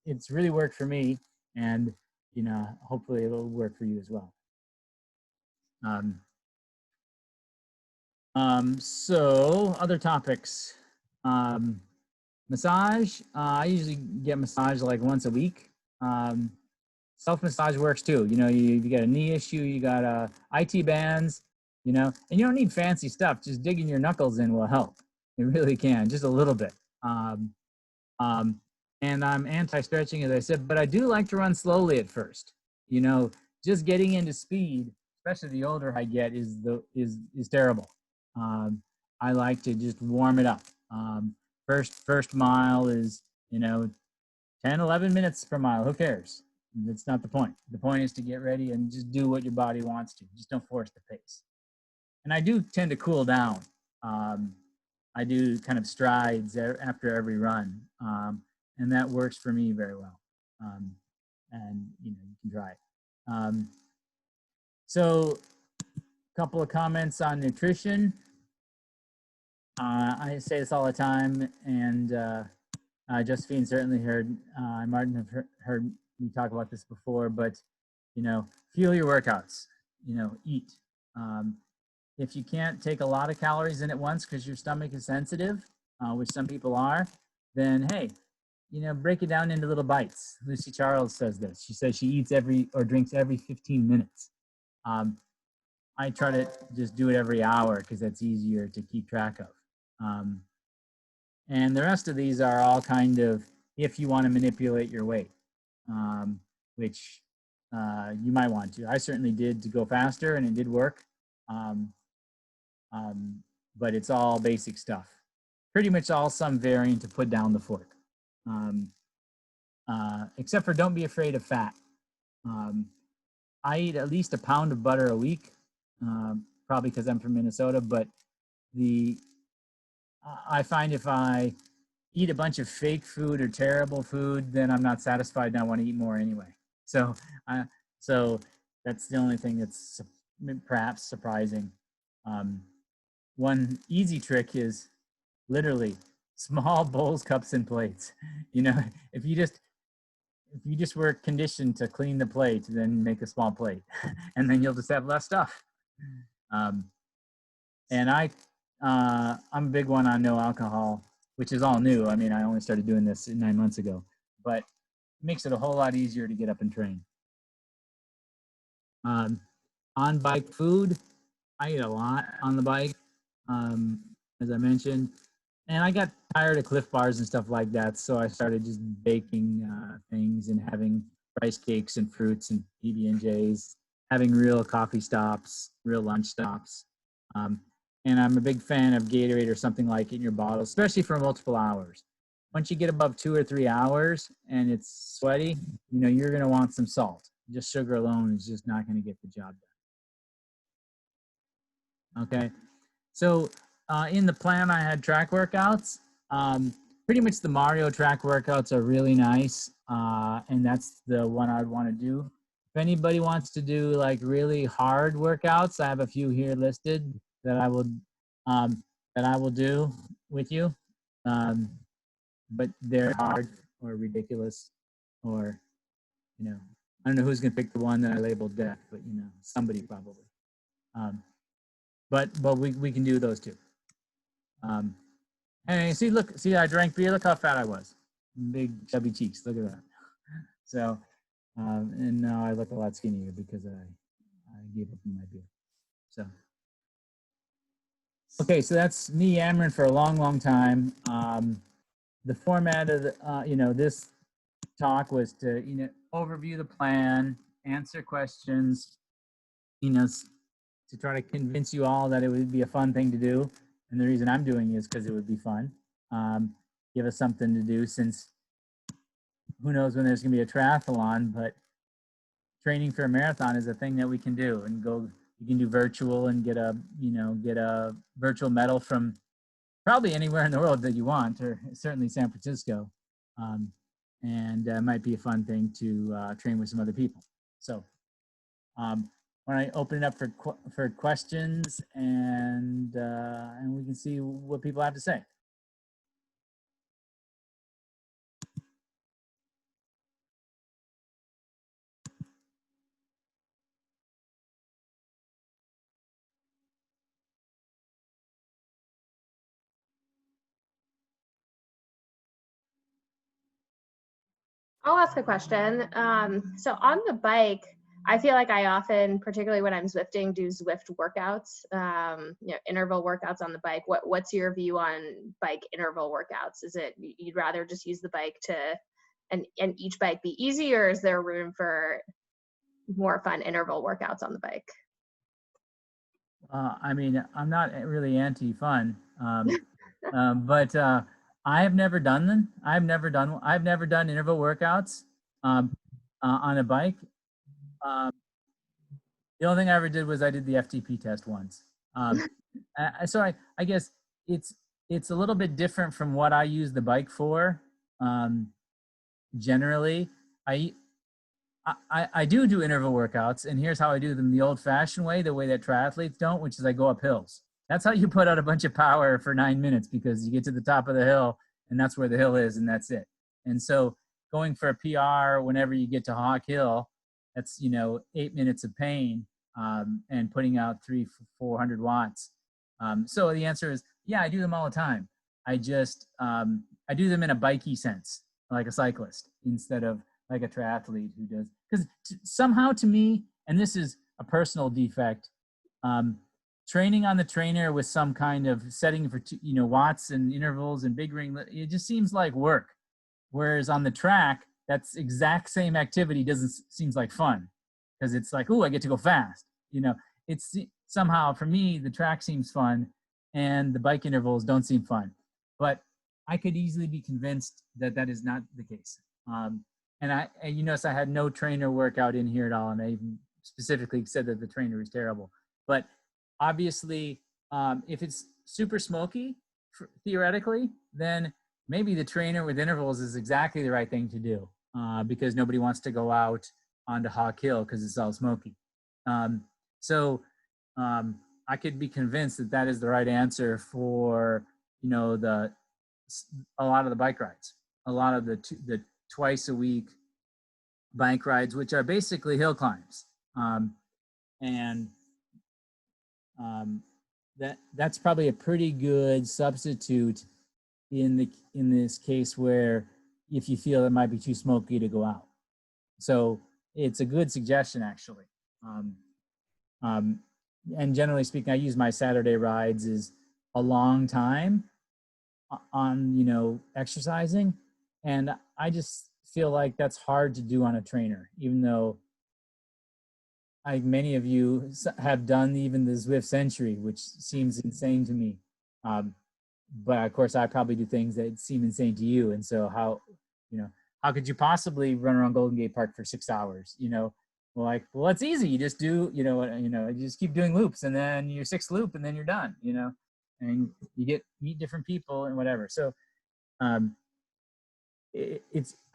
[SPEAKER 2] It's really worked for me, and hopefully it'll work for you as well. So other topics. Massage. I usually get massage like once a week. Self-massage works too. You got a knee issue, you got IT bands, and you don't need fancy stuff. Just digging your knuckles in will help. It really can, just a little bit. And I'm anti-stretching, as I said, but I do like to run slowly at first. Just getting into speed, especially the older I get, is terrible. I like to just warm it up. First mile is 10, 11 minutes per mile. Who cares? That's not the point. The point is to get ready and just do what your body wants to. Just don't force the pace. And I do tend to cool down. I do kind of strides after every run, and that works for me very well. And you can try it. So, a couple of comments on nutrition. I say this all the time, and Josephine certainly heard. Martin have heard me talk about this before, but fuel your workouts. Eat. If you can't take a lot of calories in at once because your stomach is sensitive, which some people are, then hey, break it down into little bites. Lucy Charles says this. She says she eats drinks every 15 minutes. I try to just do it every hour because that's easier to keep track of. And the rest of these are all kind of if you want to manipulate your weight, which you might want to. I certainly did to go faster, and it did work. But it's all basic stuff. Pretty much all some variant to put down the fork. Except for don't be afraid of fat. I eat at least a pound of butter a week, probably because I'm from Minnesota, but I find if I eat a bunch of fake food or terrible food, then I'm not satisfied and I want to eat more anyway. So that's the only thing that's perhaps surprising. One easy trick is literally small bowls, cups, and plates. If you just were conditioned to clean the plate, then make a small plate, and then you'll just have less stuff. And I'm a big one on no alcohol, which is all new. I mean, I only started doing this 9 months ago, but it makes it a whole lot easier to get up and train. On bike food, I eat a lot on the bike, as I mentioned, and I got tired of Cliff Bars and stuff like that, so I started just baking things and having rice cakes and fruits and PB&Js, having real coffee stops, real lunch stops. And I'm a big fan of Gatorade or something like it in your bottle, especially for multiple hours. Once you get above 2 or 3 hours and it's sweaty, you're going to want some salt. Just sugar alone is just not going to get the job done. Okay, so in the plan I had track workouts. Pretty much the Mario track workouts are really nice, and that's the one I'd want to do. If anybody wants to do like really hard workouts, I have a few here listed that I will do with you, but they're hard or ridiculous, or I don't know who's gonna pick the one that I labeled death, but somebody probably. But we can do those too. Hey, see, I drank beer. Look how fat I was. Big chubby cheeks. Look at that. So, and now I look a lot skinnier because I gave up on my beer. So. Okay, so that's me yammering for a long time. The format of this talk was to overview the plan, answer questions, to try to convince you all that it would be a fun thing to do. And the reason I'm doing it is because it would be fun. Give us something to do, since who knows when there's going to be a triathlon, but training for a marathon is a thing that we can do and go. You can do virtual and get a virtual medal from probably anywhere in the world that you want, or certainly San Francisco. And might be a fun thing to train with some other people. So when I open it up for questions, and we can see what people have to say.
[SPEAKER 4] I'll ask a question. So on the bike, I feel like I often, particularly when I'm Zwifting, do Zwift workouts, interval workouts on the bike. What's your view on bike interval workouts? Is it you'd rather just use the bike and each bike be easy, or is there room for more fun interval workouts on the bike?
[SPEAKER 2] I mean, I'm not really anti-fun, but I have never done them. I've never done interval workouts on a bike. The only thing I ever did was I did the FTP test once. So I guess it's a little bit different from what I use the bike for. Generally, I do interval workouts, and here's how I do them the old-fashioned way, the way that triathletes don't, which is I go up hills. That's how you put out a bunch of power for 9 minutes, because you get to the top of the hill, and that's where the hill is, and that's it. And so going for a PR whenever you get to Hawk Hill, that's 8 minutes of pain, and putting out 300-400 watts. So the answer is, yeah, I do them all the time. I just I do them in a bikey sense, like a cyclist, instead of like a triathlete who does. Because somehow to me, and this is a personal defect, training on the trainer with some kind of setting for watts and intervals and big ring, it just seems like work. Whereas on the track, that's exact same activity seems like fun, because it's like, oh, I get to go fast. It's somehow for me the track seems fun, and the bike intervals don't seem fun. But I could easily be convinced that that is not the case. And you notice I had no trainer workout in here at all, and I even specifically said that the trainer is terrible. But obviously, if it's super smoky, theoretically, then maybe the trainer with intervals is exactly the right thing to do, because nobody wants to go out onto Hawk Hill because it's all smoky. So I could be convinced that that is the right answer for a lot of the bike rides, a lot of the twice a week bike rides, which are basically hill climbs, and that's probably a pretty good substitute in this case, where if you feel it might be too smoky to go out. So it's a good suggestion, actually. And generally speaking, I use my Saturday rides as a long time on exercising, and I just feel like that's hard to do on a trainer, even though many of you have done even the Zwift Century, which seems insane to me. But of course, I probably do things that seem insane to you. And so how could you possibly run around Golden Gate Park for 6 hours? Well, it's easy. You just do, you just keep doing loops, and then your 6th loop, and then you're done, and you meet different people and whatever. So I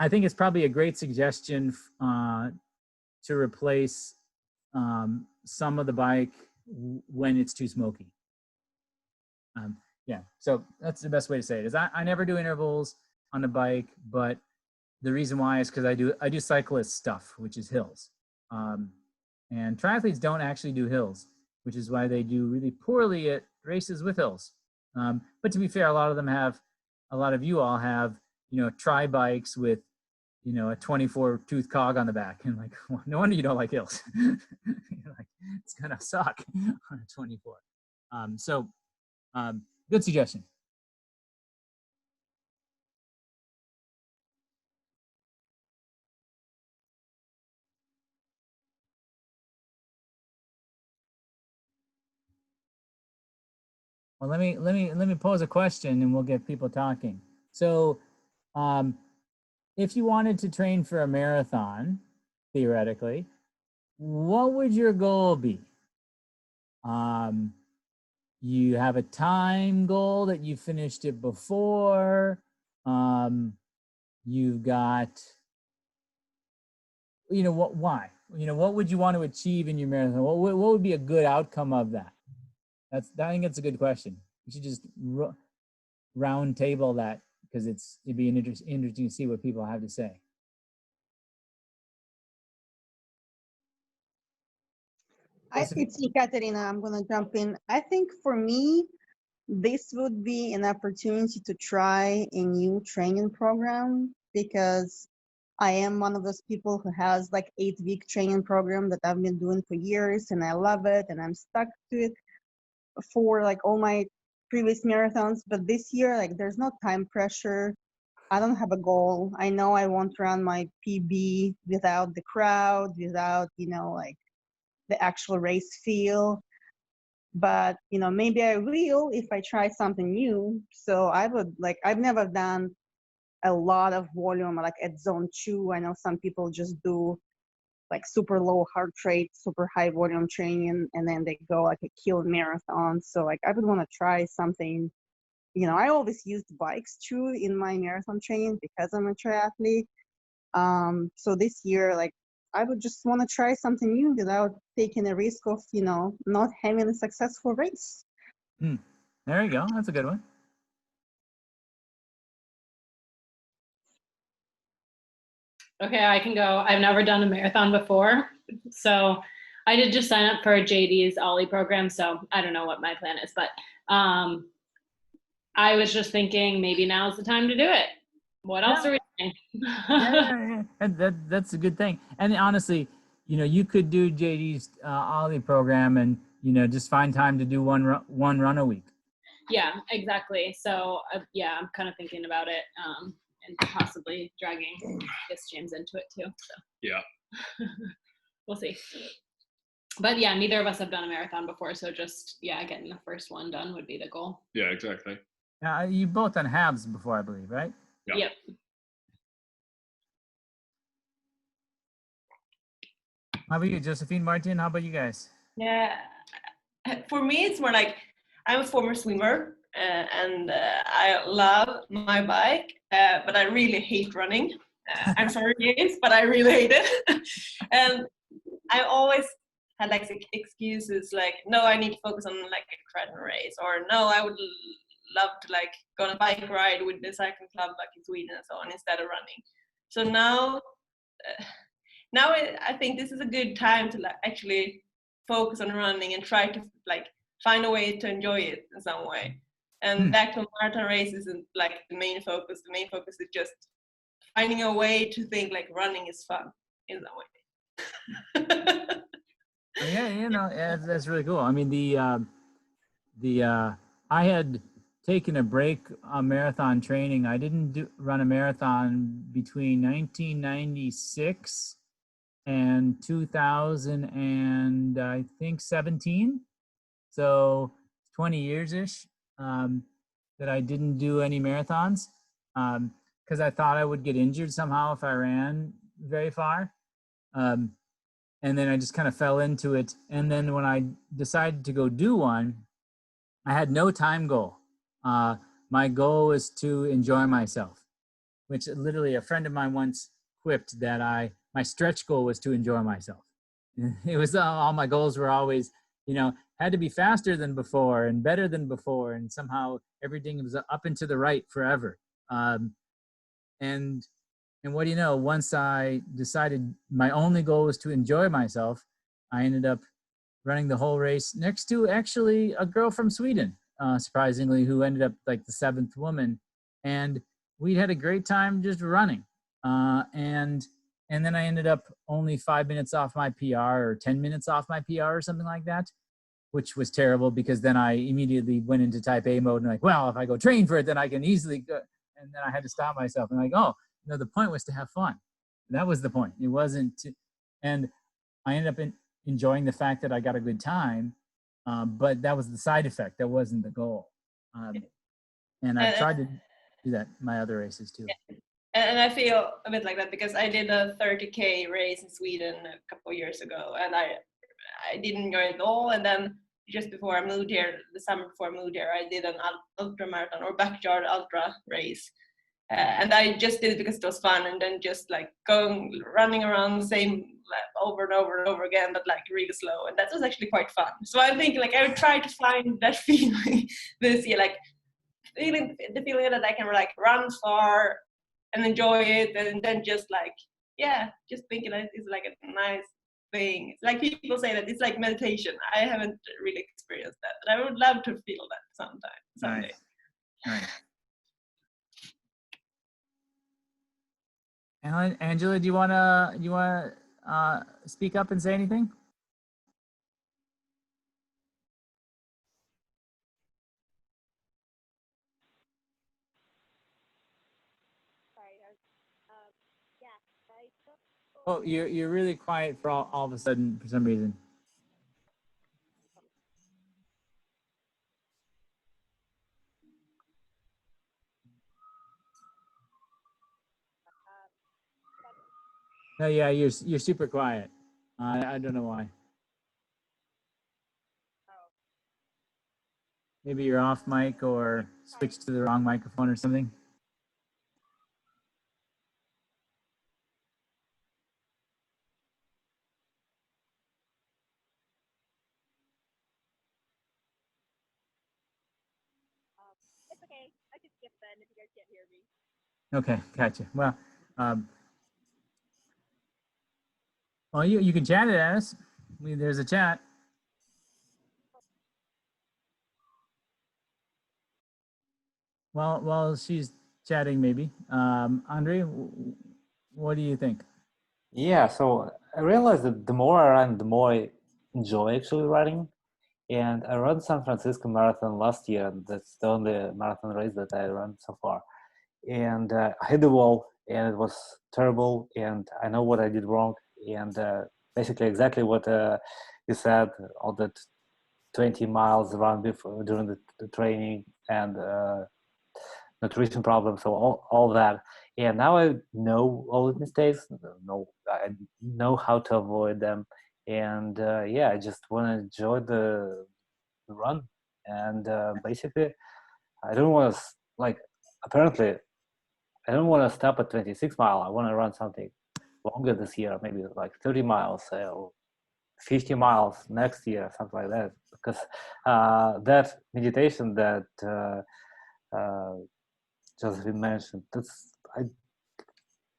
[SPEAKER 2] think it's probably a great suggestion to replace some of the bike when it's too smoky. Yeah, so that's the best way to say it. Is I never do intervals on the bike, but the reason why is because I do cyclist stuff, which is hills. And triathletes don't actually do hills, which is why they do really poorly at races with hills. But to be fair, a lot of you all have tri bikes with a 24 tooth cog on the back, and like, well, no wonder you don't like hills. Like, it's gonna suck on a 24. So good suggestion. Well, let me pose a question, and we'll get people talking. So, if you wanted to train for a marathon, theoretically, what would your goal be? you have a time goal that you finished it before. You've got, why? What would you want to achieve in your marathon? What would be a good outcome of that? I think that's a good question. We should just round table that, because it'd be interesting to see what people have to say.
[SPEAKER 9] It's Ekaterina. I'm going to jump in. I think for me, this would be an opportunity to try a new training program, because I am one of those people who has like 8-week training program that I've been doing for years, and I love it, and I'm stuck to it for like all my previous marathons. But this year, like, there's no time pressure. I don't have a goal. I know I won't run my PB without the crowd, without, like the actual race feel. But, maybe I will if I try something new. So I've never done a lot of volume, like at zone 2. I know some people just do like super low heart rate, super high volume training, and then they go like a kill marathon. So like I would want to try something. I always used bikes too in my marathon training because I'm a triathlete. So this year, like, I would just want to try something new without taking a risk of, not having a successful race.
[SPEAKER 2] There you go. That's a good one.
[SPEAKER 7] Okay, I can go. I've never done a marathon before, so I did just sign up for JD's Ollie program, so I don't know what my plan is, but I was just thinking maybe now's the time to do it. What else are we doing?
[SPEAKER 2] Yeah. That's a good thing. And honestly, you could do JD's Ollie program and, just find time to do one run a week.
[SPEAKER 7] Yeah, exactly. So yeah, I'm kind of thinking about it and possibly dragging James into it too. So
[SPEAKER 5] Yeah.
[SPEAKER 7] We'll see. But yeah, neither of us have done a marathon before, so just getting the first one done would be the goal.
[SPEAKER 5] Yeah, exactly.
[SPEAKER 2] You both done halves before, I believe, right?
[SPEAKER 5] Yeah.
[SPEAKER 7] Yep.
[SPEAKER 2] How about you, Josephine, Martin? How about you guys?
[SPEAKER 1] Yeah, for me, it's more like I'm a former swimmer and I love my bike, but I really hate running. I'm sorry, James, but I really hate it. And I always had like excuses like, no, I need to focus on like a crowd race, or no, I would love to like go on a bike ride with the cycling club like in Sweden and so on instead of running. So now I think this is a good time to like actually focus on running and try to like find a way to enjoy it in some way. And back to marathon race isn't like the main focus. The main focus is just finding a way to think like running is fun in some way.
[SPEAKER 2] Yeah, that's really cool. I mean, I had taken a break on marathon training. I didn't run a marathon between 1996 and 2000 and I think 17. So 20 years ish that I didn't do any marathons because I thought I would get injured somehow if I ran very far. And then I just kind of fell into it. And then when I decided to go do one, I had no time goal. My goal was to enjoy myself, which literally a friend of mine once quipped that my stretch goal was to enjoy myself. It was all my goals were always, had to be faster than before and better than before. And somehow everything was up and to the right forever. And what do you know, once I decided my only goal was to enjoy myself, I ended up running the whole race next to actually a girl from Sweden, surprisingly, who ended up like the 7th woman. And we had a great time just running. And then I ended up only 5 minutes off my PR or 10 minutes off my PR or something like that, which was terrible because then I immediately went into type A mode and like, well, if I go train for it, then I can easily go. And then I had to stop myself and like, oh, no, the point was to have fun. That was the point. It wasn't to, and I ended up enjoying the fact that I got a good time, but that was the side effect. That wasn't the goal. And I've tried to do that in my other races too.
[SPEAKER 1] And I feel a bit like that because I did a 30K race in Sweden a couple of years ago, and I didn't enjoy it at all. And then just before I moved here, the summer before I moved here, I did an ultra marathon or backyard ultra race. And I just did it because it was fun, and then just like running around the same lap over and over and over again, but like really slow. And that was actually quite fun. So I'm thinking like I would try to find that feeling this year, like the feeling that I can like run far and enjoy it, and then just like, yeah, just thinking that it's like a nice thing. It's like people say that it's like meditation. I haven't really experienced that, but I would love to feel that someday.
[SPEAKER 2] Nice. Angela, do you wanna speak up and say anything? Oh, you're really quiet for all of a sudden for some reason. No, yeah, you're super quiet. I don't know why. Maybe you're off mic or switched to the wrong microphone or something.
[SPEAKER 8] It's okay. I can skip then if you guys can't hear me.
[SPEAKER 2] Okay, gotcha. Well, well, you can chat it at us. There's a chat. Well, while she's chatting, maybe. Andre, what do you think?
[SPEAKER 3] Yeah, so I realized that the more I run, the more I enjoy actually running. And I ran San Francisco Marathon last year, and that's the only marathon race that I ran so far. And I hit the wall, and it was terrible, and I know what I did wrong. And basically exactly what you said, all that 20 miles run before during the training, and nutrition problems, so all that. And now I know all the mistakes, I know how to avoid them. And yeah, I just want to enjoy the run. And basically, I don't want to, like, apparently, I don't want to stop at 26 mile. I want to run something longer this year, maybe like 30 miles or 50 miles next year, something like that. Because that meditation that Josephine mentioned, I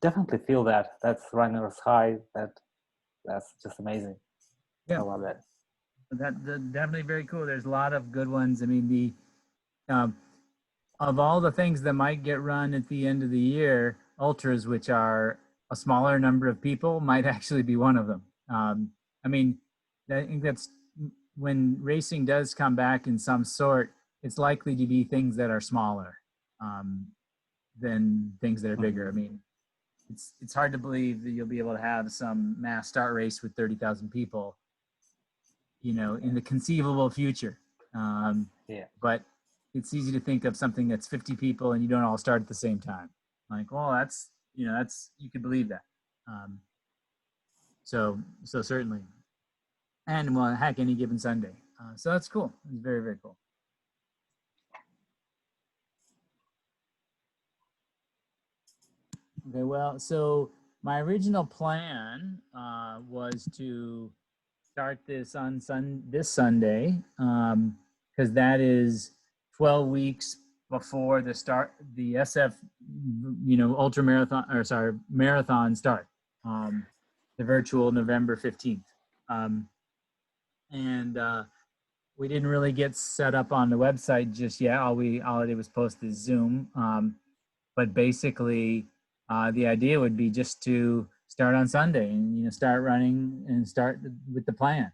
[SPEAKER 3] definitely feel that's runner's high. That's just amazing.
[SPEAKER 2] Yeah,
[SPEAKER 3] I love that.
[SPEAKER 2] That definitely very cool. There's a lot of good ones. I mean, the of all the things that might get run at the end of the year, ultras, which are a smaller number of people, might actually be one of them. I mean, I think that's when racing does come back in some sort, it's likely to be things that are smaller than things that are bigger. I mean, it's hard to believe that you'll be able to have some mass start race with 30,000 people, you know, in the conceivable future.
[SPEAKER 3] Yeah.
[SPEAKER 2] But it's easy to think of something that's 50 people and you don't all start at the same time. Like, well, that's, you know, that's, you could believe that. So certainly. And well, heck, any given Sunday. So that's cool. It's very, very cool. Okay, well, so my original plan was to start this on this Sunday, because that is 12 weeks before the SF, you know, ultra marathon, or sorry, marathon start, the virtual November 15th. And we didn't really get set up on the website just yet. All I did was post the Zoom. But basically, the idea would be just to start on Sunday and, you know, start running and start with the plan.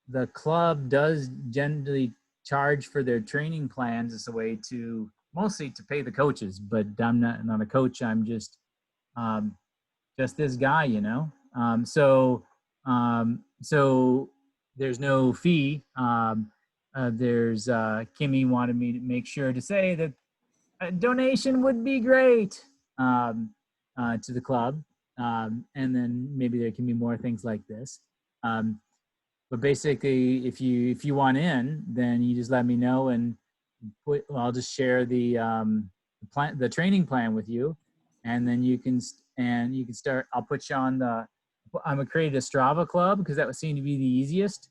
[SPEAKER 2] The club does generally charge for their training plans as a way to mostly to pay the coaches, but I'm not a coach. I'm just this guy, you know. So there's no fee. There's Kimmy wanted me to make sure to say that a donation would be great to the club, and then maybe there can be more things like this. but basically, if you want in, then you just let me know, and I'll just share the training plan with you, and then you can start. I'll put you on I'm gonna create a Strava club because that would seem to be the easiest.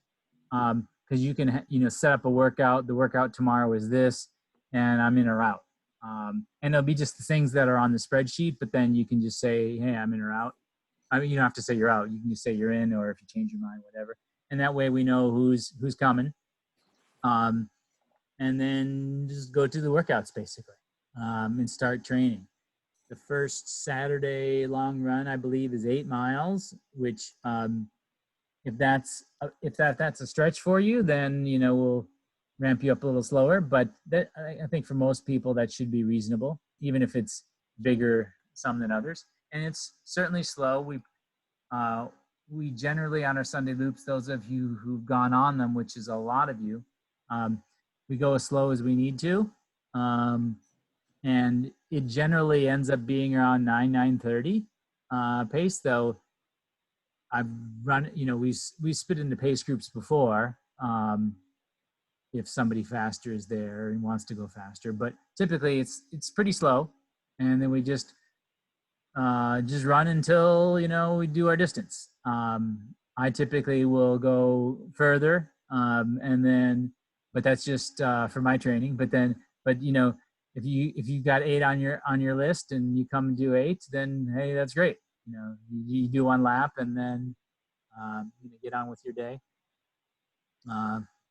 [SPEAKER 2] Because you can set up a workout. The workout tomorrow is this, and I'm in or out. And it'll be just the things that are on the spreadsheet, but then you can just say, hey, I'm in or out. I mean, you don't have to say you're out. You can just say you're in, or if you change your mind, whatever. And that way we know who's coming. And then just go to the workouts basically, and start training. The first Saturday long run, I believe, is 8 miles, which if that's a stretch for you, then we'll ramp you up a little slower. But I think for most people that should be reasonable, even if it's bigger some than others. And it's certainly slow. We generally on our Sunday loops, those of you who've gone on them, which is a lot of you, we go as slow as we need to, and it generally ends up being around 9:30 pace. Though I've run, we split into pace groups before. If somebody faster is there and wants to go faster, but typically it's pretty slow, and then we just run until we do our distance. I typically will go further, and then, but that's just for my training. But if you got 8 on your list and you come and do 8, then hey, that's great. You do 1 lap and then get on with your day,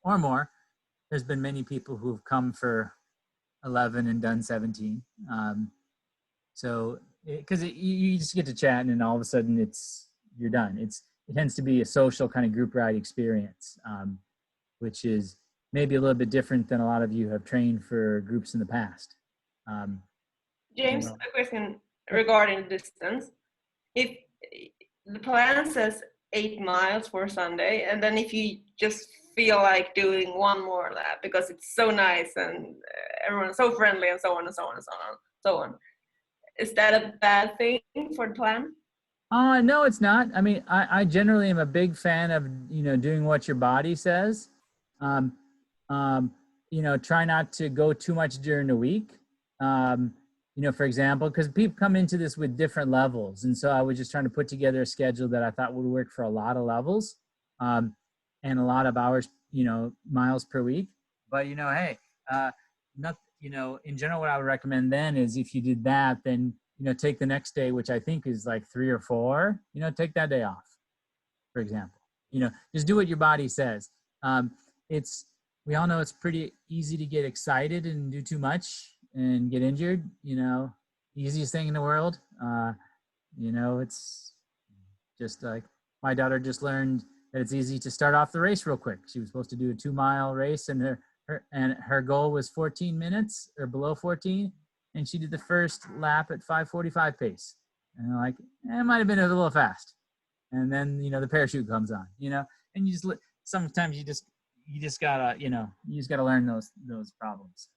[SPEAKER 2] or more. There's been many people who've come for 11 and done 17. So because you just get to chat and then all of a sudden you're done. It tends to be a social kind of group ride experience, which is maybe a little bit different than a lot of you have trained for groups in the past.
[SPEAKER 1] James, a question regarding distance. If the plan says 8 miles for Sunday, and then if you just feel like doing 1 more lap because it's so nice and everyone's so friendly and so on and so on and so on, is that a bad thing for the plan?
[SPEAKER 2] No, it's not. I mean, I generally am a big fan of doing what your body says. Try not to go too much during the week. For example, because people come into this with different levels, and so I was just trying to put together a schedule that I thought would work for a lot of levels, and a lot of hours, miles per week. But hey, in general, what I would recommend then is if you did that, then take the next day, which I think is like 3 or 4. Take that day off, for example. Just do what your body says. We all know it's pretty easy to get excited and do too much and get injured. Easiest thing in the world. It's just like my daughter just learned that it's easy to start off the race real quick. She was supposed to do a 2-mile race, and her goal was 14 minutes or below 14, and she did the first lap at 5:45 pace. And they're like, it might have been a little fast. And then the parachute comes on. And you just sometimes you just gotta learn those problems.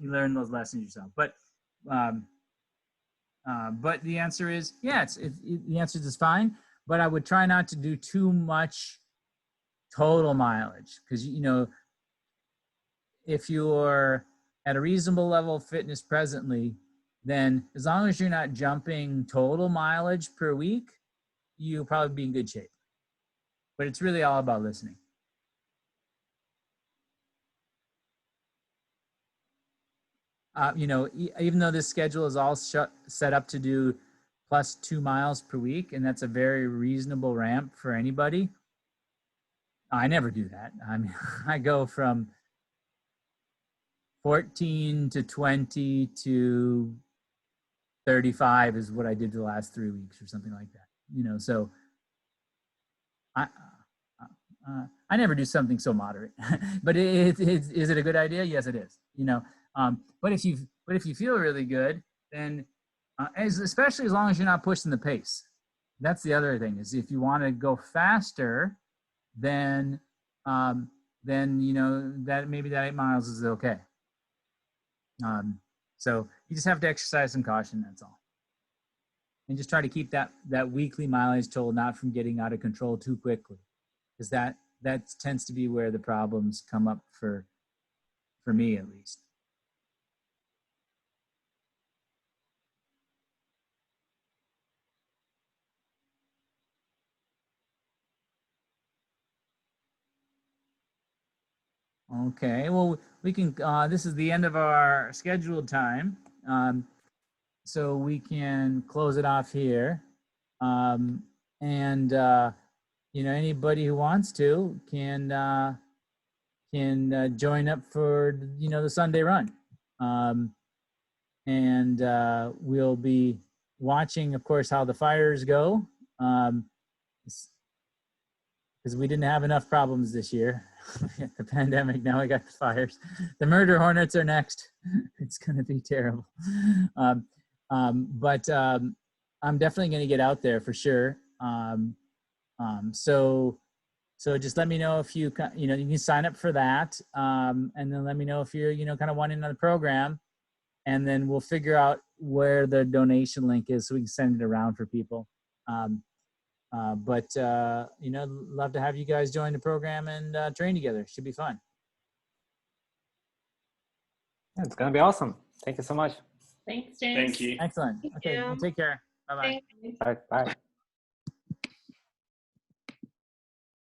[SPEAKER 2] You learn those lessons yourself. But the answer is the answer is fine. But I would try not to do too much total mileage, because if you're at a reasonable level of fitness presently, then as long as you're not jumping total mileage per week, you'll probably be in good shape. But it's really all about listening. Even though this schedule is all set up to do plus 2 miles per week, and that's a very reasonable ramp for anybody, I never do that. I mean, I go from 14 to 20 to 35 is what I did the last 3 weeks or something like that. So I never do something so moderate. But is it a good idea? Yes, it is. But if you feel really good, then especially as long as you're not pushing the pace. That's the other thing, is if you want to go faster, then that maybe that 8 miles is okay. So you just have to exercise some caution. That's all. And just try to keep that weekly mileage total not from getting out of control too quickly, because that tends to be where the problems come up for me at least. Okay, well, we can, this is the end of our scheduled time. So we can close it off here. And, you know, anybody who wants to can join up for, you know, the Sunday run. And we'll be watching, of course, how the fires go. Because we didn't have enough problems this year. The pandemic, now we got the fires. The murder hornets are next. It's going to be terrible. But I'm definitely going to get out there for sure. So just let me know if you know, you can sign up for that. And then let me know if you're, you know, kind of wanting another program. And then we'll figure out where the donation link is so we can send it around for people. You know, love to have you guys join the program and train together. Should be fun.
[SPEAKER 3] It's gonna be awesome. Thank you so much.
[SPEAKER 1] Thanks, James.
[SPEAKER 5] Thank you.
[SPEAKER 2] Excellent.
[SPEAKER 1] Thank
[SPEAKER 2] Okay,
[SPEAKER 1] you.
[SPEAKER 2] well, take care. Bye-bye.
[SPEAKER 1] Thanks.
[SPEAKER 3] Bye. Bye.